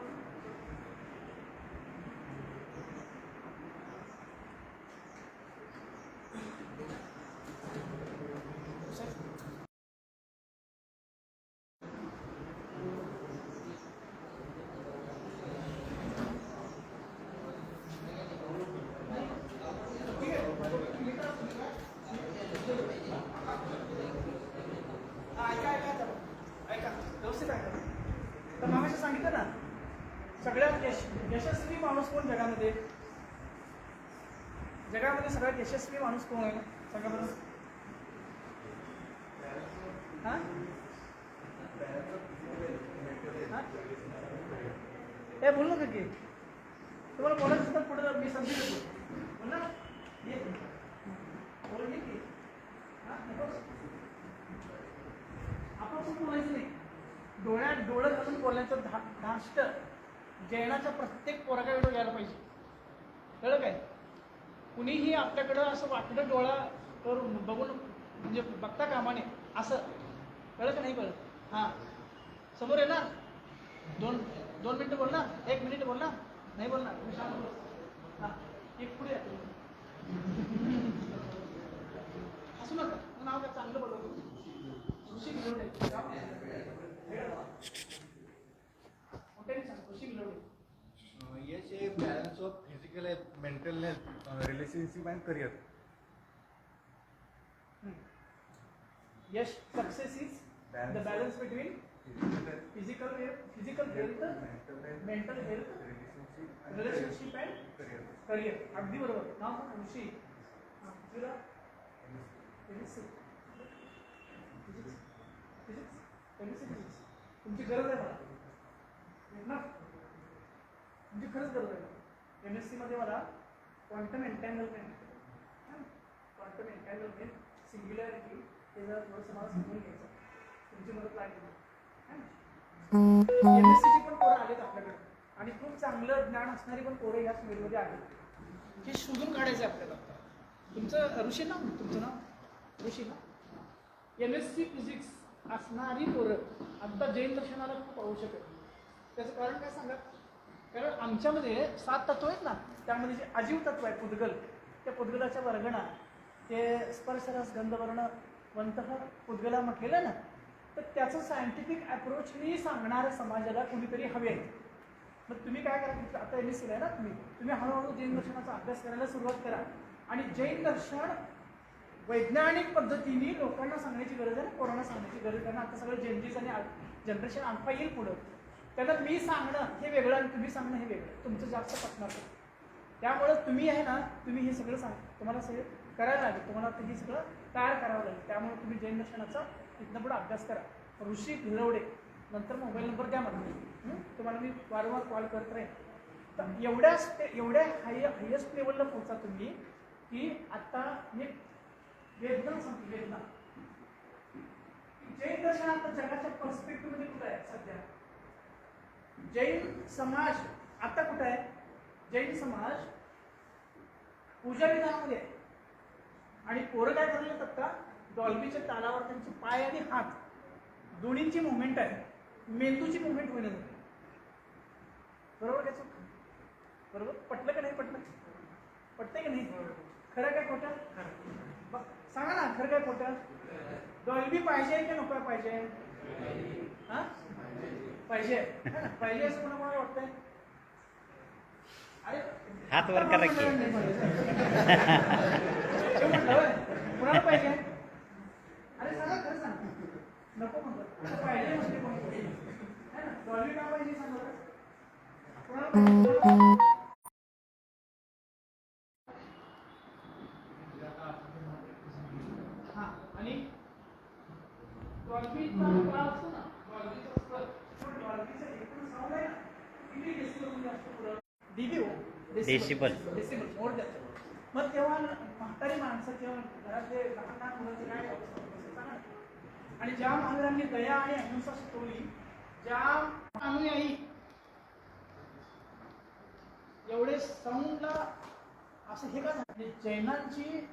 व्यवस्थित ऐका. तर मागाशी सांगितलं ना, सगळ्यात यशस्वी माणूस कोण जगामध्ये? जगामध्ये सगळ्यात यशस्वी माणूस कोण आहे सांगा बरं? हा? हे बोल नका की तुम्हाला बोलायचं असतं पुढे मी समजू शकतो. बोल ना ये बोल ये की आपण बोलायचं नाही. डोळ्यात डोळं घालून बोलण्याचं धाष्ट जैनाच्या प्रत्येक पोराकडे यायला पाहिजे. कळलं काय? कुणीही आपल्याकडं असं वाकडं डोळा करून बघून म्हणजे बघता कामाने असं. कळलं का नाही कळलं? हां समोर आहे ना, दोन मिनिटं बोल ना, 1 मिनिट बोल ना. नाही बोलणार तुम्ही शांत बोल. हां एक पुढे असू नका. नाव काय चांगलं बोलवतो ऋषी गिलवडे. ऋषी गिलवडे. यश हे balance of physical health, mental health, relationship and career. Yash success is the balance between physical health, mental health, relationship and career. अगदी बरोबर. नाव सांग ऋषी. तुला तुमची गरज आहे मला तुमची खरंच गरज आहे. MSc मध्ये मला क्वांटम एन्टँगलमेंट सिंग्युलॅरिटी हे जर थोडंसं मला समजून घ्यायचं. तुमची मदत लागेल. MSc ची पण पोरं आलेत आपल्याकडे आणि खूप चांगलं ज्ञान असणारी पण पोरं या फील्डमध्ये आहेत. हे शोधून काढायचं आहे आपल्याला. तुमचं ऋषी नाव, तुमचं नाव ऋषी ना. MSc फिजिक्स असणारी पोरं आत्ता जैन दर्शनाला खूप आवश्यक आहे. त्याचं कारण काय सांगा? कारण आमच्यामध्ये 7 तत्व आहेत ना, त्यामध्ये जे अजीव तत्व आहे पुद्गल, त्या पुद्गलाच्या वर्गणा ते स्पर्शरस गंधवर्ण वंतः पुद्गला म्हटलेलं ना, तर त्याचं सायंटिफिक अप्रोचनी सांगणारं समाजाला कुणीतरी हवे आहे. मग तुम्ही काय करा, आता MSc आहे ना, तुम्ही हळूहळू जैन दर्शनाचा अभ्यास करायला सुरुवात करा. आणि जैन दर्शन वैज्ञानिक पद्धतीने लोकांना सांगण्याची गरज आहे ना, कोरोना सांगण्याची गरज आहे. कारण आता सगळं जेनजीस आणि जनरेशन अल्फा येईल पुढं. त्यांना मी सांगणं हे वेगळं आणि तुम्ही सांगणं हे वेगळं, तुमचं जास्त पटणार नाही. त्यामुळं तुम्ही आहे ना, तुम्ही हे सगळं तुम्हाला सगळं करायला लागेल. तुम्हाला आता हे सगळं तयार करावं लागेल. त्यामुळे तुम्ही जैन दर्शनाचा इथनं पुढे अभ्यास करा. ऋषी गिलवडे नंतर मोबाईल नंबर द्या मला, तुम्हाला मी वारंवार कॉल करत राहीन. तर एवढ्या हायेस्ट लेवलला पोहोचा तुम्ही की आता मी वेदना सांगतो. वेदना जैन दर्शन आता जगाच्या पर्स्पेक्टिव्ह मध्ये कुठं आहे सध्या? जैन समाज आता कुठं आहे? जैन समाज पूजा विधानामध्ये आहे. आणि पोरं काय करले आता डॉल्बीच्या तालावर त्यांचे पाय आणि हात दोन्हींची मुवमेंट आहे, मेंदूची मुवमेंट होईल. बरोबर काय चूक? बरोबर पटलं का नाही? पटतंय का नाही? खरं काय खोटं? सांगा ना, खरं काय खोटं? डॉल्बी पाहिजे की नको पाहिजे? हा पाहिजे. पाहिजे असं कोणाला वाटतंय? अरे हात वर करा की. कुणाला पाहिजे? अरे सांगा, खरं सांग. नको म्हणतो पाहिजे म्हणजे कोणी डॉल्बी का पाहिजे सांगा. कुणाला पाहिजे? हा आणि डॉल्बीचा काळ असतो ना, डॉल्बीचा स्तर, डॉल्बीचा एकूण साऊंड आहे ना, किती डेसिबल म्हणजे असतो पुढं? डीबी हो, डेसिबल मोर द्यायचं. मग तेव्हा म्हातारी माणसं किंवा घरातले लहान लहान मुलांचे काय सांगा. आणि ज्या महावीरांनी दया आणि अहिंसा शिकवली, ज्या अनुयायी एवढे साऊंडला असं हे का झालं? जैनांची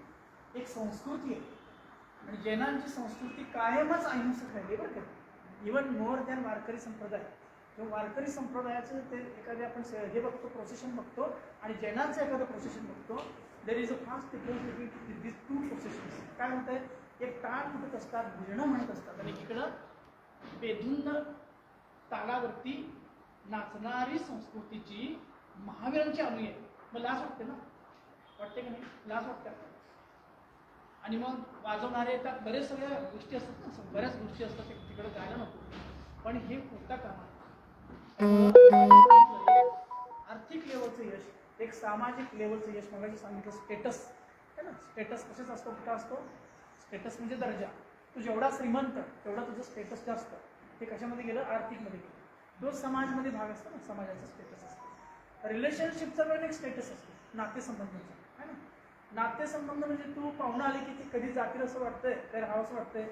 एक संस्कृती आहे आणि जैनांची संस्कृती कायमच अहिंसक राहिली बरं का. इवन मोर दॅन वारकरी संप्रदाय. जो वारकरी संप्रदायाचं ते एखादे आपण हे बघतो प्रोसेशन बघतो आणि जैनांचं एखादं प्रोसेशन बघतो. There is a fast difference between this two processions. काय म्हणताय, एक टाळ म्हणत असतात, भजनं म्हणत असतात आणि इकडं बेधुंद तालावरती नाचणारी संस्कृतीची महावीरांची अनुयायी आहे. मग लाज वाटते ना, वाटते का नाही, लाज वाटते. आणि मग वाजवणारे त्यात बरेच सगळ्या गोष्टी असतात ना, बऱ्याच गोष्टी असतात, तिकडे जायला नको. पण हे होता कामा आर्थिक लेवलचं यश, एक सामाजिक लेवलचं यश, मगाशी सांगितलं स्टेटस है ना. स्टेटस कशाच असतो, कुठं असतो, स्टेटस म्हणजे दर्जा. तू जेवढा श्रीमंत तेवढा तुझं स्टेटस जास्त. ते कशामध्ये गेलं, आर्थिकमध्ये गेलं. तो समाजमध्ये भाग असतो ना, समाजाचा स्टेटस असतो. रिलेशनशिपचा पण एक स्टेटस असतो, नातेसंबंधाचा है ना. नातेसंबंध म्हणजे तू पाहुणा आले की ती कधी जातील असं वाटतंय, काय राहावं असं वाटतंय,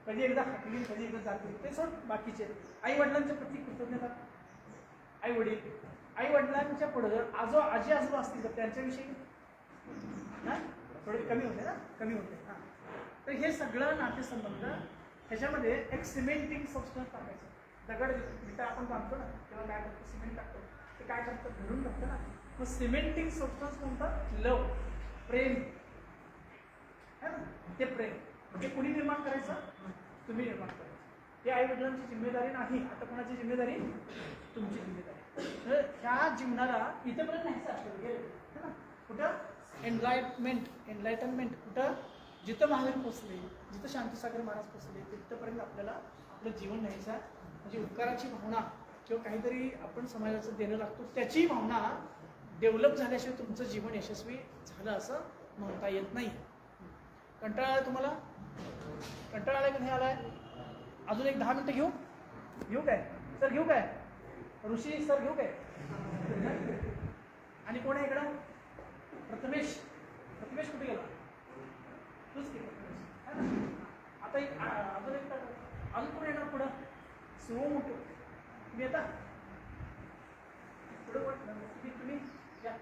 कधी एकदा हाकली कधी एकदा जातील, ते सोड बाकीचे. आई वडिलांच्या प्रती कृतज्ञता, आई वडिलांच्या पुढे जर आजी आजोबा असतील तर त्यांच्याविषयी थोडे कमी होते ना, कमी होते. हां, तर हे सगळं नातेसंबंध ह्याच्यामध्ये एक सिमेंटिंग सबस्टन्स टाकायचं. दगड जिथं आपण बांधतो ना तेव्हा काय करतो, सिमेंट टाकतो. ते काय करतं, धरून टाकतं ना. मग सिमेंटिंग सबस्टन्स कोणतं, लव, प्रेम है ना. ते प्रेम ते कुणी निर्माण करायचं, तुम्ही निर्माण करायचं. हे आई वडिलांची जिम्मेदारी नाही. आता कोणाची जिम्मेदारी, तुमची जिम्मेदारी. तर ह्या जीवनाला इथेपर्यंत नाही असतं है ना. कुठं एनलायटनमेंट कुठं, जिथं महावीर पोचले, जिथं शांतीसागर महाराज पोचले, तिथपर्यंत आपल्याला आपलं जीवन न्यायचं आहे. म्हणजे उपकाराची भावना किंवा काहीतरी आपण समाजाचं देणं लागतो त्याची भावना डेव्हलप झाल्याशिवाय तुमचं जीवन यशस्वी झालं असं म्हणता येत नाही. कंटाळा आला तुम्हाला, कंटाळा आलाय का नाही आलाय, अजून एक 10 मिनिटं घेऊ काय सर, घेऊ काय ऋषी सर, घेऊ काय. आणि कोण आहे इकडं, प्रथमेश कुठे गेला, तूच की प्रथमेश. आता एक अजून कोण येणार पुढं, सुरू मोठं तुम्ही येता पुढं पण तुम्ही या.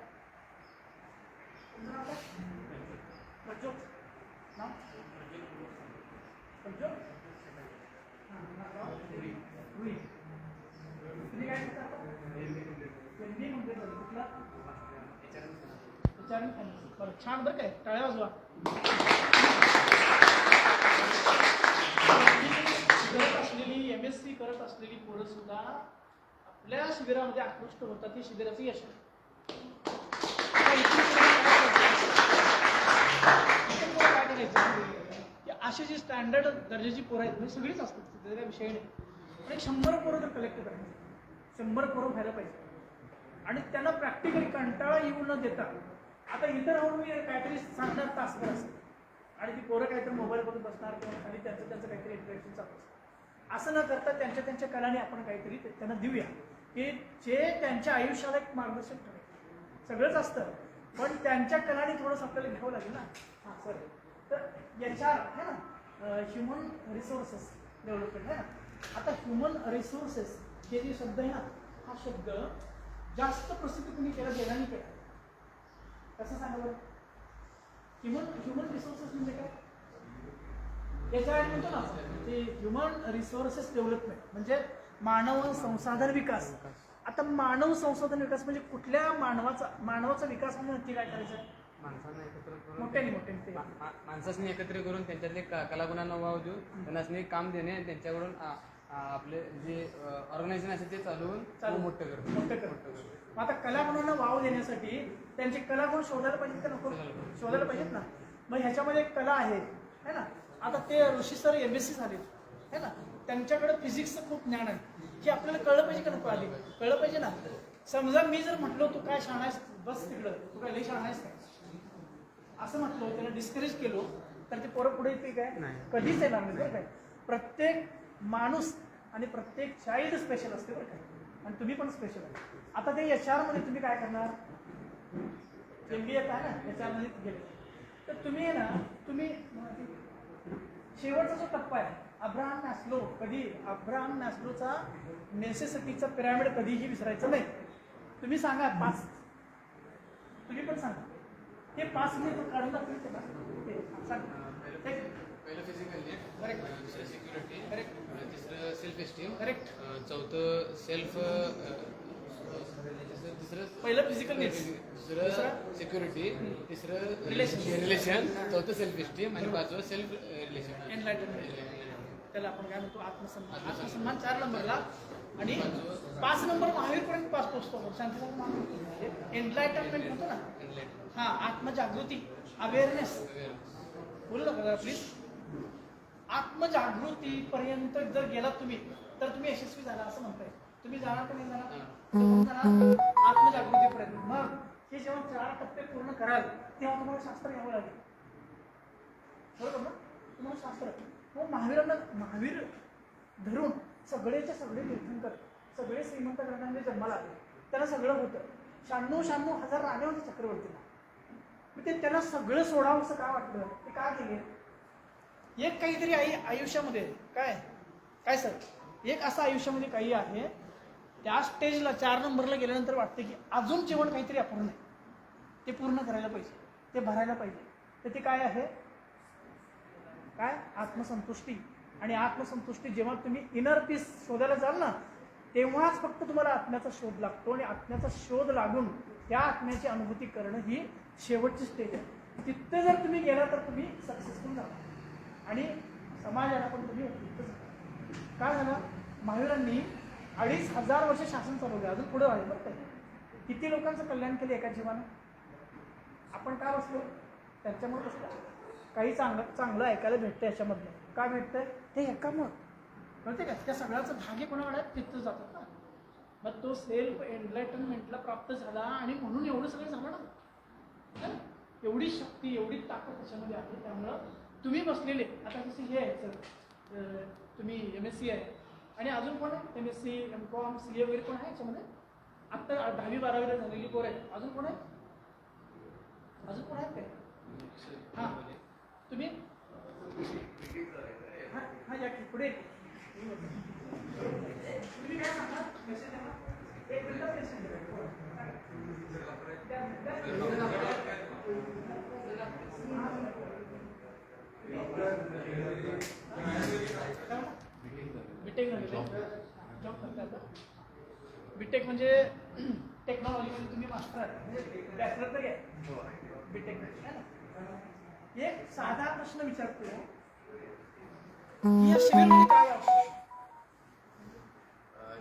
तुमचं नाव काय, प्रज्योत नाव, प्रज्योत. रुई, तुम्ही काय करता, मी म्हणते कुठला, बरं, छान बरं काय, टाळ्या वाजवा. करत असलेली MSc करत असलेली पोरं सुद्धा आपल्या शिबिरामध्ये आकृष्ट होतात. ही शिबिराचं यश आहे. काय करायचं की अशी जी स्टँडर्ड दर्जाची पोरं आहेत म्हणजे सगळीच असतात, त्याचा विषय नाही. पण एक 100 पोरं जर कलेक्ट करायचं, 100 पोरं व्हायला पाहिजे आणि त्यांना प्रॅक्टिकली कंटाळा येऊ न देता. आता इथं राहून मी काहीतरी सांगणार तासभर असेल आणि ती पोरं काहीतरी मोबाईल बघत बसणार किंवा खाली त्यांचं काहीतरी इंटरॅक्शन चालू असतं. असं न करता त्यांच्या कलाने आपण काहीतरी त्यांना देऊया की जे त्यांच्या आयुष्याला एक मार्गदर्शन ठरेल. सगळंच असतं पण त्यांच्या कलाने थोडंसं आपल्याला घ्यावं लागेल ना. हां सर, तर HR है ना, ह्युमन रिसोर्सेस डेव्हलपमेंट है ना. आता ह्युमन रिसोर्सेस हे जे शब्द आहे ना, हा शब्द जास्त प्रसिद्ध तुम्ही केला, जैनांनी केला. कसं सांगा बरं, ह्युमन रिसोर्सेस म्हणजे काय, याच्या म्हणतो ना ते ह्युमन रिसोर्सेस डेव्हलपमेंट म्हणजे मानव संसाधन विकास. आता मानव संसाधन विकास म्हणजे कुठल्या मानवाचा विकास म्हणून नक्की काय करायचं आहे, माणसांना एकत्र करून मोठ्याने माणसांनी एकत्र करून त्यांच्यातले कलागुणांना वाव देऊन त्यांना काम देणे आणि त्यांच्याकडून आपले जे ऑर्गनायझेशन असेल ते चालवून मोठं करतो. आता कलागुणांना वाव देण्यासाठी त्यांचे कलागुण शोधायला पाहिजेत का नको, शोधायला पाहिजेत ना. मग ह्याच्यामध्ये एक कला आहे है ना. आता ते ऋषी सर MSc झालेत है ना, त्यांच्याकडे फिजिक्सचं खूप ज्ञान आहे. हे आपल्याला कळलं पाहिजे का नको, आधी कळलं पाहिजे ना. समजा मी जर म्हटलो तू काय शहाणा आहेस, बस तिकडं, तू काय लई शहाणा आहेस काय असं म्हटलं, त्याला डिस्करेज केलो तर ते पोरं पुढे येते काय, कधीच येणार नाही बरं काय. प्रत्येक माणूस आणि प्रत्येक चाइल्ड स्पेशल असते बरं काय, आणि तुम्ही पण स्पेशल आहे. आता ते HR मध्ये तुम्ही काय करणार, MBA काय ना HR मध्ये गेले तर तुम्ही आहे ना, तुम्ही शेवटचा जो टप्पा आहे अब्राहम मॅस्लोचा नेसेसिटीचा पिरॅमिड कधीही विसरायचं नाही. तुम्ही सांगा 5, तुम्ही पण सांगा हे 5 काढून दाखवले ते सांगा. पहिलं फिजिकल करेक्ट दुसरं सिक्युरिटी, करेक्ट तिसरं सेल्फ एस्टीम, करेक्ट चौथं सेल्फ, तिसरं पहिलं फिजिकल नीड्स, दुसरं सिक्युरिटी, तिसरं Relation. रिलेशन, चौथं सेल्फ एस्टीम आणि पाचवं सेल्फ रिलेशन. एनलायटनमेंट. त्याला आपण काय म्हणतो आत्मसन्मान. आत्मसन्मान 4 नंबरला आणि 5 नंबर महावीरपर्यंत पास पोचतो आपण. शांती एनलायटनमेंट म्हणतो ना, हां, आत्मजागृती, अवेअरनेस. बोलू नका प्लीज. आत्मजागृतीपर्यंत जर गेलात तुम्ही तर तुम्ही यशस्वी झाला असं म्हणताय. तुम्ही जाणार का नाही जाणार? तुम्ही जाणार आत्मजागृतीपर्यंत. मग हे जेव्हा 4 टप्पे पूर्ण कराल तेव्हा तुम्हाला शास्त्र घ्यावं लागेल. बरोबर ना? तुम्हाला शास्त्र. मग महावीर धरून सगळेच्या सगळे तीर्थंकर, सगळे श्रीमंत ग्रहांमध्ये जन्माला आले. त्यांना सगळं होतं. 96 हजार राणे होते चक्रवर्तीला. मग ते त्यांना सगळं सोडावं असं का वाटलं? ते का केले? एक काहीतरी आयुष्यामध्ये काय सर, एक असं आयुष्यामध्ये काही आहे, त्या स्टेजला 4 नंबरला गेल्यानंतर वाटते की अजून जेवण काहीतरी अपूर्ण आहे, ते पूर्ण करायला पाहिजे, ते भरायला पाहिजे. तर ते काय आहे? काय? आत्मसंतुष्टी. आणि आत्मसंतुष्टी जेव्हा तुम्ही इनर पीस शोधायला जाल ना, तेव्हाच फक्त तुम्हाला आत्म्याचा शोध लागतो. आणि आत्म्याचा शोध लागून त्या आत्म्याची अनुभूती करणं ही शेवटची स्टेज आहे. तिथं जर तुम्ही गेला तर तुम्ही सक्सेसफुल झाला आणि समाजाला पण तुम्ही उपयुक्त झाला. काय झालं? महावीरांनी 2500 वर्ष शासन चालवलं. अजून पुढे आहे बरं काय. किती लोकांचं कल्याण केलं एका जीवानं. आपण का बसलो? त्यांच्यामुळे बसलो. काही चांगलं ऐकायला भेटतं याच्यामधलं. काय भेटतंय? ते एकामुळं. कळते का? त्या सगळ्याचं भाग्य कोणाकडे तिथं जातात ना. मग तो सेल्फ एनलायटनमेंटला प्राप्त झाला आणि म्हणून एवढं सगळं झालं ना. एवढी शक्ती, एवढी ताकद त्याच्यामध्ये आहे. त्यामुळं तुम्ही बसलेले आता जसे हे आहे सर, तुम्ही MSc आहे आणि अजून कोण आहे? MSc, MCom, CA वगैरे कोण आहे याच्यामध्ये? आत्ता 10वी 12वीला झालेली पोरं आहेत. अजून कोण आहे? अजून कोण आहेत काय? हां, तुम्ही हां या की पुढे. तुम्ही काय सांगा? मेसेज आहे ना? एक मिनिट मेसेज बीटेक जॉब करता. बीटेक म्हणजे टेक्नॉलॉजीमध्ये तुम्ही मास्टर आहे, म्हणजे बॅचलर तर घ्या बीटेक. एक साधा प्रश्न विचारतो की या शिबिरमध्ये काय आवश्यक?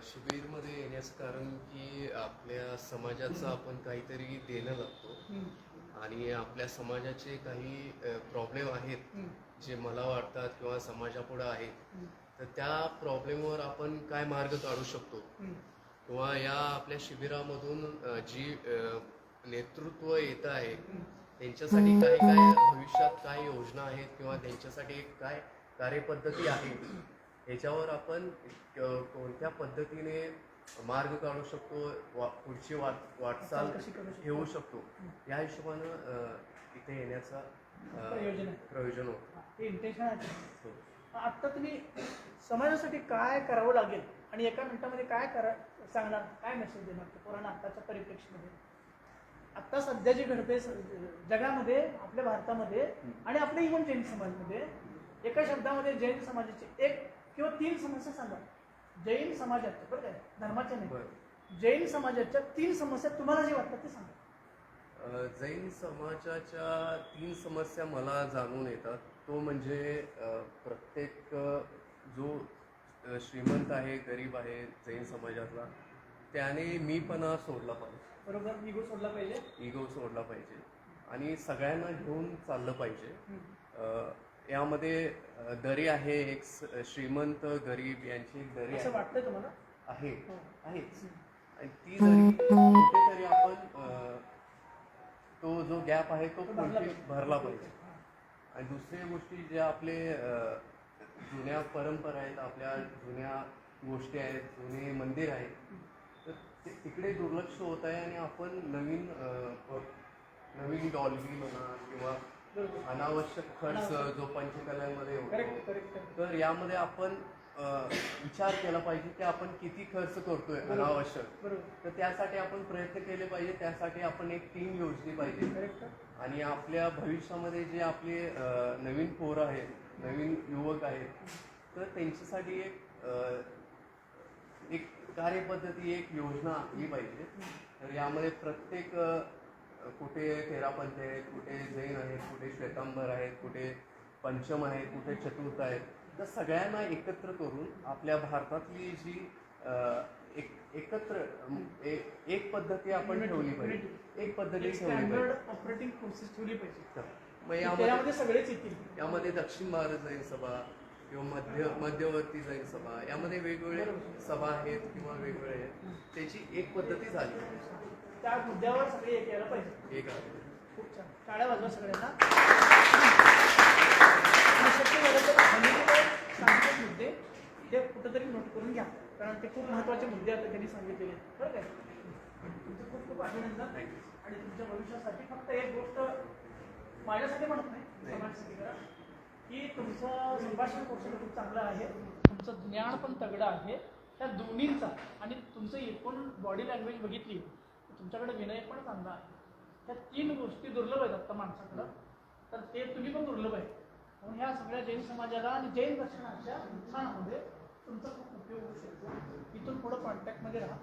शिबिरमध्ये येण्याचं कारण की आपल्या समाजाचं आपण काहीतरी देणं लागतो आणि आपल्या समाजाचे काही प्रॉब्लेम आहेत जे मला वाटतात किंवा समाजापुढे आहेत, तर त्या प्रॉब्लेमवर आपण काय मार्ग काढू शकतो किंवा या आपल्या शिबिरामधून जी नेतृत्व येत आहे त्यांच्यासाठी काय काय भविष्यात काय योजना आहेत किंवा त्यांच्यासाठी काय कार्यपद्धती आहेत याच्यावर आपण कोणत्या पद्धतीने मार्ग काढू शकतो, पुढची वाटचाल ठेवू शकतो, या हिशोबानं इथे येण्याचा प्रयोजन होतं. इंटेन्शन आहे. आत्ता तुम्ही समाजासाठी काय करावं लागेल आणि एका मिनिटामध्ये काय सांगणार, काय मेसेज देणार पोरांना आत्ताच्या परिप्रेक्षामध्ये? आत्ता सध्या जे घडते जगामध्ये, आपल्या भारतामध्ये आणि आपल्या इव्हन जैन समाजामध्ये, एका शब्दामध्ये जैन समाजाचे 1 किंवा 3 समस्या सांगा. जैन समाजाच्या, बरं काय, धर्माच्या नाही, जैन समाजाच्या 3 समस्या तुम्हाला जे वाटतात ते सांगा. जैन समाजाच्या 3 समस्या मला जाणून येतात. तो म्हणजे प्रत्येक जो श्रीमंत आहे, गरीब आहे जैन समाजातला, त्याने मीपणा सोडला पाहिजे. बरोबर, इगो सोडला पाहिजे. इगो सोडला पाहिजे आणि सगळ्यांना घेऊन चाललं पाहिजे. यामध्ये दरी आहे, एक श्रीमंत गरीब यांची एक दरी असं वाटतंय तुम्हाला? आहेच. आणि ती दरी कुठेतरी आपण तो जो गॅप आहे तो भरला पाहिजे. आणि दुसऱ्या गोष्टी ज्या आपले जुन्या परंपरा आहेत, आपल्या जुन्या गोष्टी आहेत, जुने मंदिर आहेत, तर तिकडे दुर्लक्ष होत आहे आणि आपण नवीन डॉल्बी म्हणा किंवा अनावश्यक खर्च जो पंचकल्यांमध्ये होतो, तर यामध्ये आपण विचार केला पाहिजे की आपण किती खर्च करतोय अनावश्यक. तर त्यासाठी आपण प्रयत्न केले पाहिजे. त्यासाठी आपण एक टीम योजली पाहिजे आणि आपल्या भविष्यामध्ये जे आपले नवीन पोरं आहेत नवीन युवक आहेत तर त्यांच्यासाठी एक कार्यपद्धती, एक योजना आखली पाहिजे. तर यामध्ये प्रत्येक कुठे तेरापंथी आहेत, कुठे जैन आहेत, कुठे श्वेतांबर आहेत, कुठे पंचम आहेत, कुठे चतुर्थ आहेत, तर सगळ्यांना एकत्र करून आपल्या भारतातली जी एकत्र एक पद्धती आपण ठेवली पाहिजे, एक पद्धती ठेवली पाहिजे. ऑपरेटिंग प्रोसेस ठेवली पाहिजे. मग त्यामध्ये सगळेच येतील. यामध्ये दक्षिण भारत जैन सभा किंवा मध्यवर्ती जैन सभा, यामध्ये वेगवेगळे सभा आहेत किंवा वेगवेगळे आहेत, त्याची एक पद्धती झाली त्या मुद्द्यावर सगळे एक यायला पाहिजे. एक आहे. खूप छान. टाळ्या वाजवा सगळ्यांना. आणि शक्य झालं तर हल्लीचे सांगितले मुद्दे ते कुठंतरी नोट करून घ्या, कारण ते खूप महत्त्वाचे मुद्दे आता त्यांनी सांगितलेले आहेत. बरं काय? तुमचं खूप खूप अभिनंदन. आणि तुमच्या भविष्यासाठी फक्त एक गोष्ट माझ्यासाठी म्हणत नाही, समाजासाठी करा की तुमचं संभाषण कौशल्य खूप चांगलं आहे, तुमचं ज्ञान पण तगडं आहे. त्या दोन्हींचा आणि तुमचं एकूण बॉडी लँग्वेज बघितली तुमच्याकडे विनय पण चांगला आहे. ह्या 3 गोष्टी दुर्लभ आहेत आत्ता माणसाकडं, तर ते तुम्ही पण दुर्लभ आहे. म्हणून ह्या सगळ्या जैन समाजाला आणि जैन दर्शनाच्या स्थानामध्ये तुमचा खूप उपयोग होऊ शकतो. इथून पुढं कॉन्टॅक्टमध्ये राहा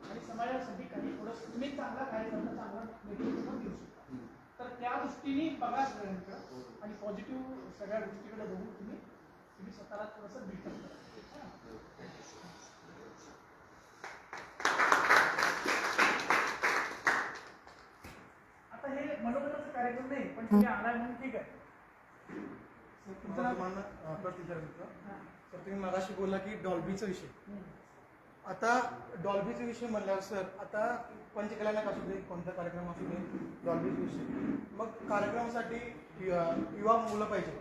आणि समाजासाठी काही थोडं तुम्ही चांगला कार्यक्रम चांगला नेतृत्व पण घेऊ शकता. तर त्या दृष्टीने बघा सगळ्यांकडं आणि पॉझिटिव्ह सगळ्या गोष्टीकडे बघून तुम्ही स्वतःला थोडंसं बिल्डअप करा. आता हे मनोरंजनाचा कार्यक्रम नाही, पण तुम्ही आलाय म्हणून ठीक आहे. तुमचं नाव? तर तुम्ही मगाशी बोलला की डॉल्बीचा विषय. आता डॉल्बीचा विषय म्हणल्यावर सर, आता पंचकल्याणक असू दे, कोणता कार्यक्रम असू दे, डॉल्बीचा विषय. मग कार्यक्रमासाठी युवा मुलं पाहिजे,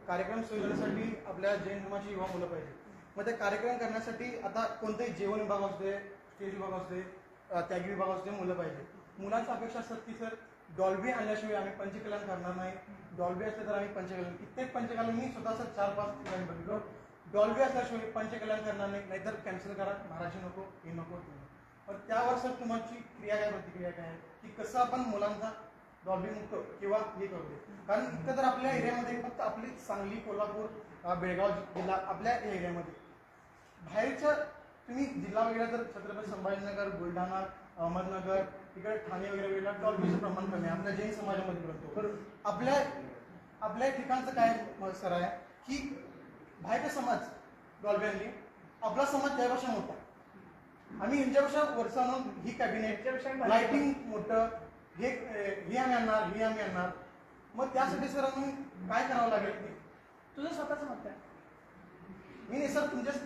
कार्यक्रम सुयोजनासाठी आपल्या जैन धर्माची युवा मुलं पाहिजे. मग ते कार्यक्रम करण्यासाठी आता कोणताही जेवण विभाग असू दे, स्टेज विभाग असू दे, त्यागी विभाग असू दे, मुलं पाहिजे. मुलांच्या अपेक्षा असतात की सर डॉल्बी आणल्याशिवाय आम्ही पंचकल्याण करणार नाही, डॉल्बी असले तर आम्ही पंचकल्याण. कित्येक पंचकल्याण मी स्वतः 4-5 ठिकाणी बघितलं, डॉल्बी असल्याशिवाय पंचकल्याण करणार नाही, नाहीतर कॅन्सल करा, महाराजी नको, हे नको. पण त्यावर सर तुमची क्रिया काय, प्रतिक्रिया काय आहे की कसं आपण मुलांचा डॉल्बी मुक्त किंवा हे करू दे. कारण इतकं तर आपल्या एरियामध्ये फक्त आपली सांगली, कोल्हापूर, बेळगाव जिल्हा आपल्या एरियामध्ये, बाहेरच्या तुम्ही जिल्हा वगैरे तर छत्रपती संभाजीनगर, बुलढाणा, अहमदनगर, तिकडे ठाणे वगैरे वेगळा डॉल्बीचं प्रमाण कमी आहे आपल्या जैन समाजामध्ये करतो. तर आपल्या ठिकाणचं काय सर आहे की बाहेरचा समाज डॉल्बी आणली, आपला समाज त्यापेक्षा मोठा, आम्ही यांच्यापेक्षा वर्षानं ही कॅबिनेट लाइटिंग मोठं हे आम्ही आणणार, हे आम्ही आणणार. मग त्यासाठी सर आम्ही काय करावं लागेल? तुझं स्वतःच मत आहे. मी सर तुमच्याच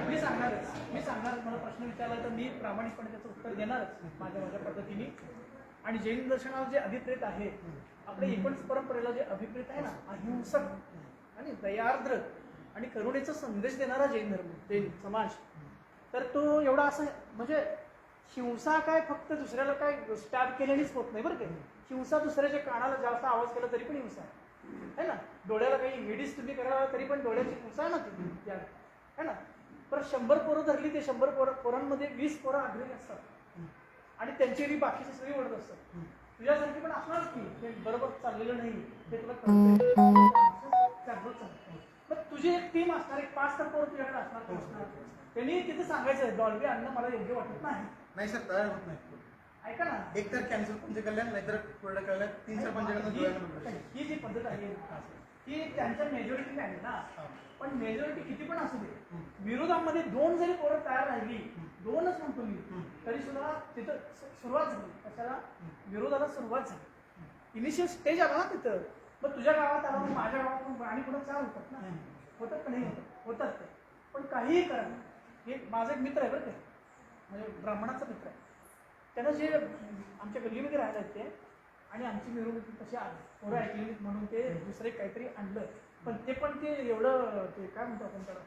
मी सांगणारच मला प्रश्न विचारला तर मी प्रामाणिकपणे त्याचं उत्तर देणारच माझ्या पद्धतीने. आणि जैन दर्शनावर जे अभिप्रेत आहे, आपल्या एकूण परंपरेला जे अभिप्रेत आहे ना, अहिंसक आणि दयार्द्र आणि करुणेचा संदेश देणारा जैन धर्म, जैन समाज, तर तो एवढा असं म्हणजे हिंसा काय फक्त दुसऱ्याला काय स्टॅब केल्यानेच होत नाही बरं का. हिंसा दुसऱ्याच्या कानाला जास्त आवाज केला तरी पण हिंसा आहे ना. डोळ्याला काही वेडीच तुम्ही करा तरी पण डोळ्याची हिंसा आहे ना ती आहे ना. पण 100 पोरं धरली, ते 100 पोरांमध्ये 20 पोरं आग्रही असतात आणि त्यांची बाकीची सगळी ओढत असतात. तुझ्यासारखी पण असणार की हे बरोबर चाललेलं नाही, हे तुला कळतं. मग तुझी एक टीम असणार, एक 5 तर पोरं तुझ्याकडे असणार. त्यांनी तिथे सांगायचं डॉल्बी आणणं मला योग्य वाटत नाही सर, तयार होत नाही. ऐका ना, एक तर कॅन्सल पंचकल्याण, नाहीतर पुढे कल्याण, 3-4 पंचकल्याण. ही जी पद्धत आहे ही त्यांच्या मेजॉरिटी आहे ना. पण मेजॉरिटी किती पण असू दे, विरोधामध्ये 2 जरी पोरं तयार राहिली, 2च म्हणतो मी, तरी सुद्धा तिथं सुरुवात झाली. कशाला? विरोधाला सुरुवात झाली. इनिशियल स्टेज आला ना तिथं. मग तुझ्या गावात आला, मग माझ्या गावात आणि पुढे 4 होतात ना. होतात का नाही होतात ते. पण काहीही करा. हे माझा एक मित्र आहे बरं का, म्हणजे ब्राह्मणाचा मित्र आहे. त्यांना जे आमच्या गल्लीमध्ये राहिला ते आणि आमची मिरवणूक कशी आली, पोरं ऐकली म्हणून ते दुसरे काहीतरी आणलं. पण ते एवढं ते काय म्हणतो आपण त्याला,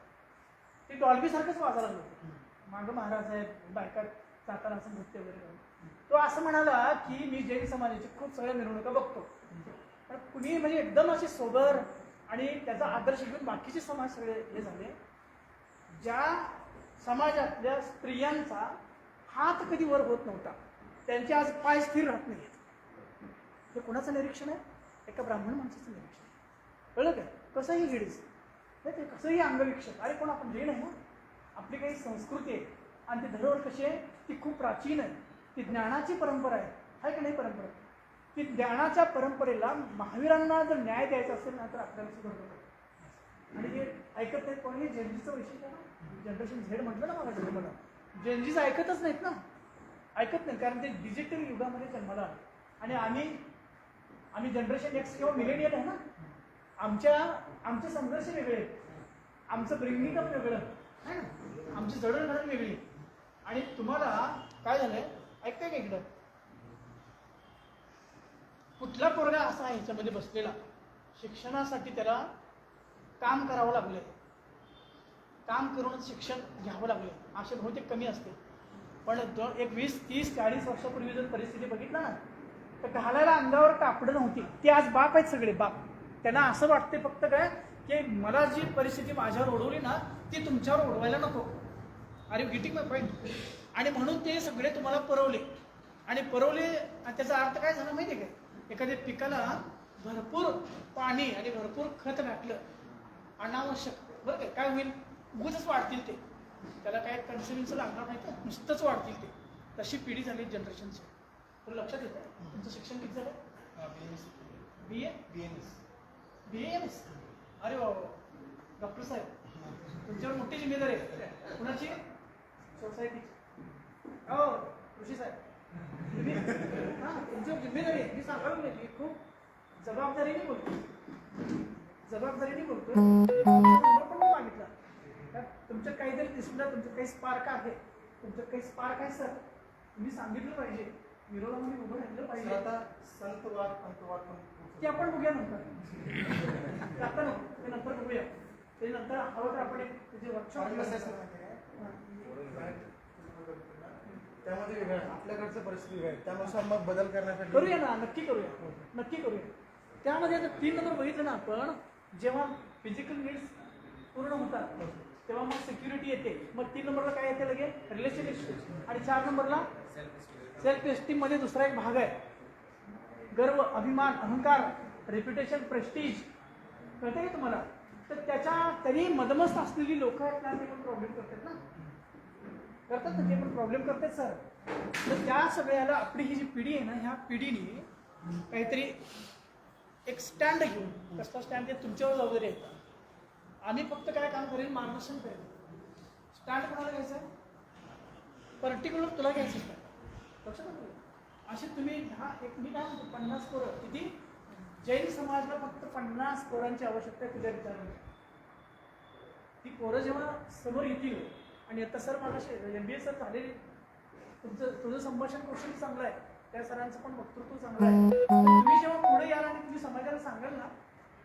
ते डॉल्बीसारखंच वाजायला लागलं. मागं महाराज आहे, बायका जाताना असं नृत्य वगैरे. तो असं म्हणाला की मी जैन समाजाची खूप सगळ्या मिरवणुका बघतो, पण कुणी म्हणजे एकदम असे सोबर आणि त्याचा आदर्श घेऊन बाकीचे समाज सगळे हे झाले. ज्या समाजातल्या स्त्रियांचा हात कधी वर होत नव्हता, त्यांचे आज पाय स्थिर राहत नाहीत. हे कोणाचं निरीक्षण आहे? एका ब्राह्मण माणसाचं निरीक्षण, कळलं काय? कसंही हिडीस नाही ते, कसंही अंगवीक्षक. अरे पण आपण जैन आहे ना, आपली काही संस्कृती आहे आणि ती धरोहर कशी आहे, ती खूप प्राचीन आहे, ती ज्ञानाची परंपरा आहे का नाही परंपरा? की ज्ञानाच्या परंपरेला महावीरांना जर न्याय द्यायचा असेल ना तर आपल्याला सुद्धा बरोबर. आणि हे ऐकत नाहीत कोणी, जेनजीचं वैशिष्ट्य आहे ना, जनरेशन झेड म्हटलं ना मला, जेनजीच ऐकतच नाहीत ना, ऐकत नाही, कारण ते डिजिटल युगामध्ये जन्माला आले. आणि आम्ही जनरेशन एक्स किंवा मिलेनियल आहे ना, आमचे संघर्ष वेगळे आहेत, आमचं ब्रिंगिंग अप वेगळं आहे ना, आमची जडणघडण वेगळी. आणि तुम्हाला काय झालंय ऐकताय का इकडं, कुठला पोरगा असा आहे ह्याच्यामध्ये बसलेला शिक्षणासाठी त्याला काम करावं लागलंय, काम करूनच शिक्षण घ्यावं लागले असे बहुतेक कमी असते. पण एक 20, 30, 40 वर्षापूर्वी जर परिस्थिती बघितला ना तर घालायला अंगावर कापडं नव्हती. ते आज बाप आहेत सगळे बाप. त्यांना असं वाटते फक्त काय की मला जी परिस्थिती माझ्यावर ओढवली ना ती तुमच्यावर ओढवायला नको. अरे गेटिंग माय पॉईंट. आणि म्हणून ते सगळे तुम्हाला पुरवले आणि त्याचा अर्थ काय झाला माहिती आहे काय? एखाद्या पिकाला भरपूर पाणी आणि भरपूर खत घातलं अनावश्यक, बरं काय होईल, उगच वाढतील ते, त्याला काय कन्सिडन्स लागणार नाही तर नुसतंच वाढतील ते. तशी पिढी झाली जनरेशनची. तुला लक्षात येतं तुमचं शिक्षण किती झालं? BA? अरे डॉक्टर साहेब तुमच्यावर मोठी जिम्मेदारी आहे. कुणाची? सोसायटीची. हो ऋषी साहेब तुम्ही तुमच्यावर जिम्मेदारी आहे. मी सांगायला नाही, खूप जबाबदारीने बोलतो, नंबर पण मागितला. तुमच्यात काहीतरी दिसलं, तुमच्यात काही स्पार्क आहे सर, तुम्ही सांगितलं पाहिजे, विरोधामध्ये उभं राहिलं पाहिजे. आता संतवाद अंतवाद पण ते आपण बघूया नंतर, आता नको, ते नंतर बघूया. त्याच्यानंतर हवं तर आपण एक त्याचे वर्कशॉप त्यामध्ये वेगळं आहे, आपल्याकडचं परिस्थिती वेगळी आहे, त्यानुसार मग बदल करण्यासाठी करूया ना, नक्की करूया. त्यामध्ये आता 3 नंबर बघितलं ना आपण, जेव्हा फिजिकल नीड्स पूर्ण होतात तेव्हा मग सिक्युरिटी येते. मग 3 नंबरला काय येते लगे? रिलेशनशिप. आणि 4 नंबरला सेल्फ एस्टीम मध्ये दुसरा एक भाग आहे, गर्व, अभिमान, अहंकार, रेप्युटेशन, प्रेस्टीज. कळतंय का तुम्हाला? तर तरी मदमस्त असलेली लोक आहेत ना, ते पण प्रॉब्लेम करतात ना, ते पण प्रॉब्लेम करतात सर. तर त्या सगळ्याला आपली ही जी पिढी आहे ना, ह्या पिढीने काहीतरी एक स्टँड घेऊन, कसला स्टँड ते तुमच्यावर जबाबदारी आहे. आम्ही फक्त काय काम करेल, मार्गदर्शन करेल. स्टँड कोणाला घ्यायचं आहे? पर्टिक्युलर तुला घ्यायचं आहे. लक्षात आलं? असे तुम्ही मी काय म्हणतो 50 पोरं, किती जैन समाजला फक्त 50 पोरांची आवश्यकता आहे तुझ्या विचारांची. ती पोरं जेव्हा समोर येतील आणि आता सर मला MBA सर झालेली, तुझं संभाषण कौशल्य चांगलं आहे, त्या सरांचं पण वक्तृत्व चांगलं आहे. तुम्ही जेव्हा पुढे याल आणि तुम्ही समाजाला सांगाल ना,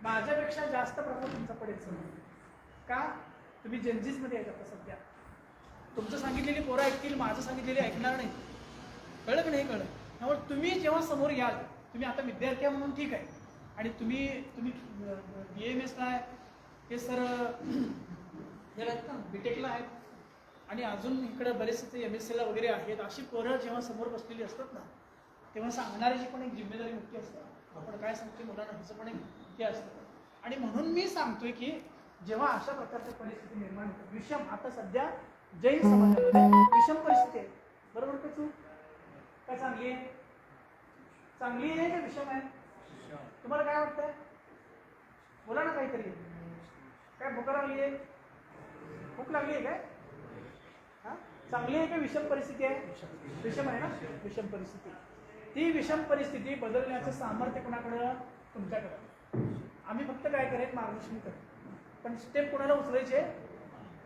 माझ्यापेक्षा जास्त प्रभाव तुमचा पडेल सर. का? तुम्ही जेनजीसमध्ये आहेत आता सध्या. तुमचं सांगितलेली पोरं ऐकतील, माझं सांगितलेले ऐकणार नाही. कळलं की नाही? कळलं. त्यामुळे तुम्ही जेव्हा समोर याल, तुम्ही आता विद्यार्थी म्हणून ठीक आहे, आणि तुम्ही BAMS ला आहे, हे सर हे आहेत ना BTECला आहेत, आणि अजून इकडे बरेचसे MSc ला वगैरे आहेत. अशी पोरं जेव्हा समोर बसलेली असतात ना, तेव्हा सांगणाऱ्याची पण एक जिम्मेदारी मोठी असते. आपण काय सांगतोय मुलांना ह्याचं पण एक हे असतं. आणि म्हणून मी सांगतोय की जेव्हा अशा प्रकारची परिस्थिती निर्माण होते, विषम, आता सध्या जैन समाजामध्ये विषम परिस्थिती आहे, बरोबर का चूक? काय चांगली आहे? चांगली आहे का विषम आहे? तुम्हाला काय वाटतंय? बोला ना काहीतरी. काय भूक लागली आहे? भूक लागली आहे काय? चांगली आहे का विषम परिस्थिती आहे? विषम आहे ना, विषम परिस्थिती. ती विषम परिस्थिती बदलण्याचं सामर्थ्य कोणाकडं? तुमच्याकडं. आम्ही फक्त काय करेल, मार्गदर्शन करेल. पण स्टेप कोणाला उचलायचे?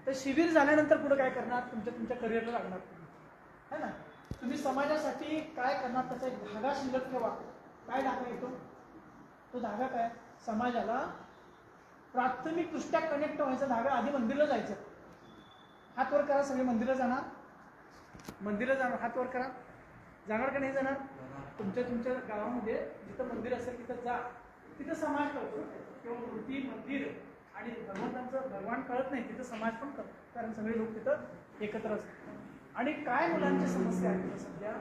तर शिबिर झाल्यानंतर पुढे काय करणार? तुमच्या करिअरला लागणार है ना. तुम्ही समाजासाठी काय करणार त्याचा एक धागा शिल्लक ठेवा. काय धागा येतो? तो धागा काय? समाजाला प्राथमिकदृष्ट्या कनेक्ट व्हायचा धागा. आधी मंदिरला जायचं. हात वर करा, सगळे मंदिरला जाणार. हात वर करा. जाणार का नाही जाणार? तुमच्या गावामध्ये जिथं मंदिर असेल तिथं जा. तिथं समाज कळतो, किंवा मूर्ती, मंदिर आणि भगवान कळत नाही, तिथं समाज पण कळतो, कारण सगळे लोक तिथं एकत्र असतात. आणि काय मुलांची समस्या आहे सध्या,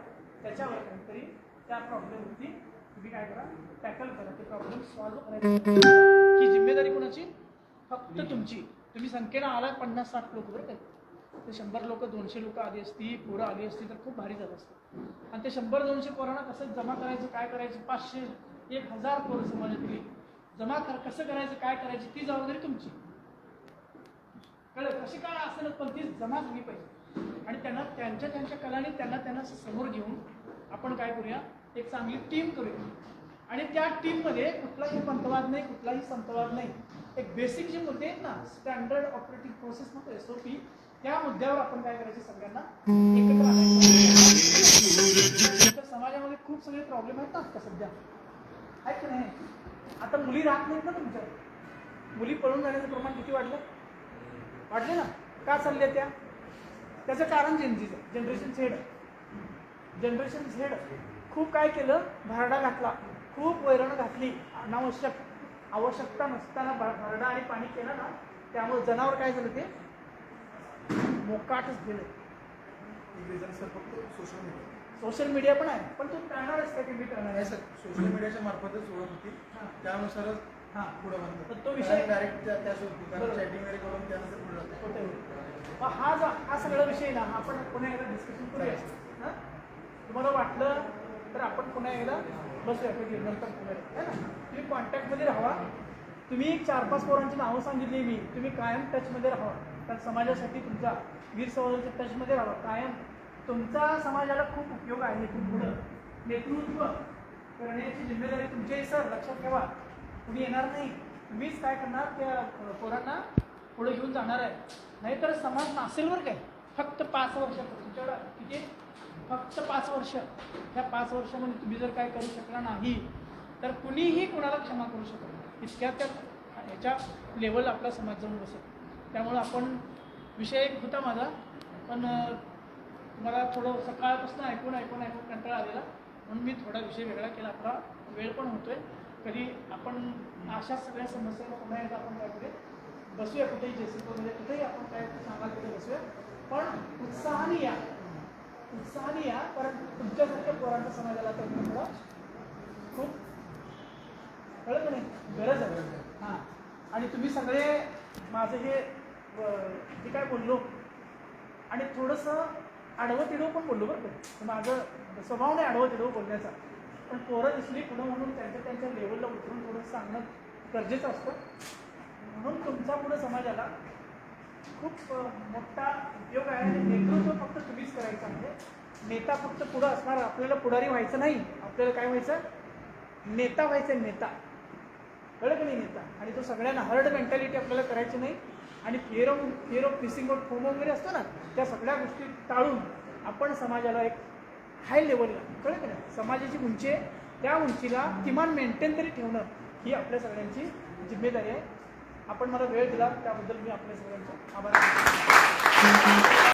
त्याच्यावर काहीतरी त्या प्रॉब्लेमवरती तुम्ही काय करा, टॅकल करा, ते प्रॉब्लेम सॉल्व्ह करायचं. ही जिम्मेदारी कोणाची? फक्त तुमची. तुम्ही संख्येनं आला 50-60 लोक बरं काय, ते 100 लोक 200 लोक आली असती, पोरं आली असती तर खूप भारी झालं असतं. आणि ते 100-200 पोरांना कसं जमा करायचं, काय करायचं, 500-1000 पोरं समाजातली जमा कसं करायचं, काय करायची, ती जबाबदारी तुमची. कळलं? कशी काय असेल पण ती जमा झाली पाहिजे. आणि त्यांना त्यांच्या कलाने त्यांना समोर घेऊन आपण काय करूया, एक चांगली टीम करूया. आणि त्या टीममध्ये कुठलाही पंतवाद नाही, कुठलाही संतवाद नाही. एक बेसिक जे मुद्दे आहेत ना, स्टँडर्ड ऑपरेटिंग प्रोसेस म्हणतो SOP, त्या मुद्द्यावर आपण काय करायचे, सगळ्यांना एकत्र आणायचं. तर समाजामध्ये खूप सगळे प्रॉब्लेम आहेत ना आता सध्या, आहेत की नाही? आता मुली राहत नाहीत ना तुमच्या, मुली पळून जाण्याचं प्रमाण किती वाढले ना? का चालले त्या? त्याचं कारण जनरेशन झेड खूप काय केलं, भरडा घातला, खूप वैरण घातली, आवश्यकता नसताना भरडा आणि पाणी केलं ना, त्यामुळे जनावर काय झालं, ते मोकाटच गेलं. फक्त सोशल मीडिया पण आहे, पण तू करणारच का की मी करणार आहे? सर सोशल मीडियाच्या मार्फतच ओळख होती, त्यानुसारच पुढे तर तो विषय डायरेक्ट त्याच होती, कारण चॅटिंग वगैरे करून त्यानंतर पुढे जातो. हा सगळा विषय ना आपण पुन्हा एकदा डिस्कशन करूया. हां, तुम्हाला वाटलं तर आपण पुन्हा एकदा बसूया कधी नंतर पुन्हा, है ना? तुम्ही कॉन्टॅक्टमध्ये राहा. तुम्ही 4-5 पोरांची नावं सांगितली मी, तुम्ही कायम टचमध्ये राहा. कारण समाजासाठी तुमचा वीर सवाजाच्या टचमध्ये राहा कायम. तुमचा समाजाला खूप उपयोग आहे. खूप पुढं नेतृत्व करण्याची जिम्मेदारी तुमची. सर लक्षात ठेवा, कुणी येणार नाही, तुम्हीच काय करणार, त्या पोरांना पुढे घेऊन जाणार आहे. नाहीतर समाज नासेल बरं काय. फक्त 5 वर्ष तुमच्याकडं किती, फक्त 5 वर्ष. ह्या 5 वर्षामध्ये तुम्ही जर काय करू शकला नाही तर कुणीही कुणाला क्षमा करू शकत नाही. इतक्या त्या ह्याच्या लेवल आपला समाज जाऊन बसत. त्यामुळं आपण विषय एक होता माझा, पण मला थोडं सकाळपासून ऐकून कंटाळा आलेला, म्हणून मी थोडा विषय वेगळा केला. आपला वेळ पण होतोय. कधी आपण अशा सगळ्या समस्यांना पुन्हा एकदा आपण काय करूया, बसूया कुठेही जेसीपीमध्ये, कुठेही आपण काय सांगाल तिथे बसूया. पण उत्साहाने या, कारण तुमच्यासारख्या पोरांच्या समाजाला तर थोडा खूप कळत नाही, गरज आहे. हां, आणि तुम्ही सगळे माझं हे जे काय बोललो आणि थोडंसं आडवं तिडवं पण बोललो बरं का. माझं स्वभाव नाही आडवं तिडवं बोलण्याचा, पण पोरं दिसली पुढं म्हणून त्यांच्या लेवलला उतरून थोडं सांगणं गरजेचं असतं. म्हणून तुमचा पुढं समाजाला खूप मोठा उपयोग आहे. आणि नेतृत्व फक्त तुम्हीच करायचं आहे. नेता फक्त पुढं असणार, आपल्याला पुढारी व्हायचं नाही, आपल्याला काय व्हायचं, नेता व्हायचं. नेता कळलं की नाही, नेता. आणि तो सगळ्यांना हर्ड मेंटॅलिटी आपल्याला करायची नाही. आणि fear of missing out, FOMO वगैरे असतो ना, त्या सगळ्या गोष्टी टाळून आपण समाजाला एक हाय लेवलला, कळलं की नाही, समाजाची उंची आहे, त्या उंचीला किमान मेंटेन तरी ठेवणं ही आपल्या सगळ्यांची जिम्मेदारी आहे. आपण मला वेळ दिला त्याबद्दल मी आपल्या सगळ्यांचे आभार मानतो.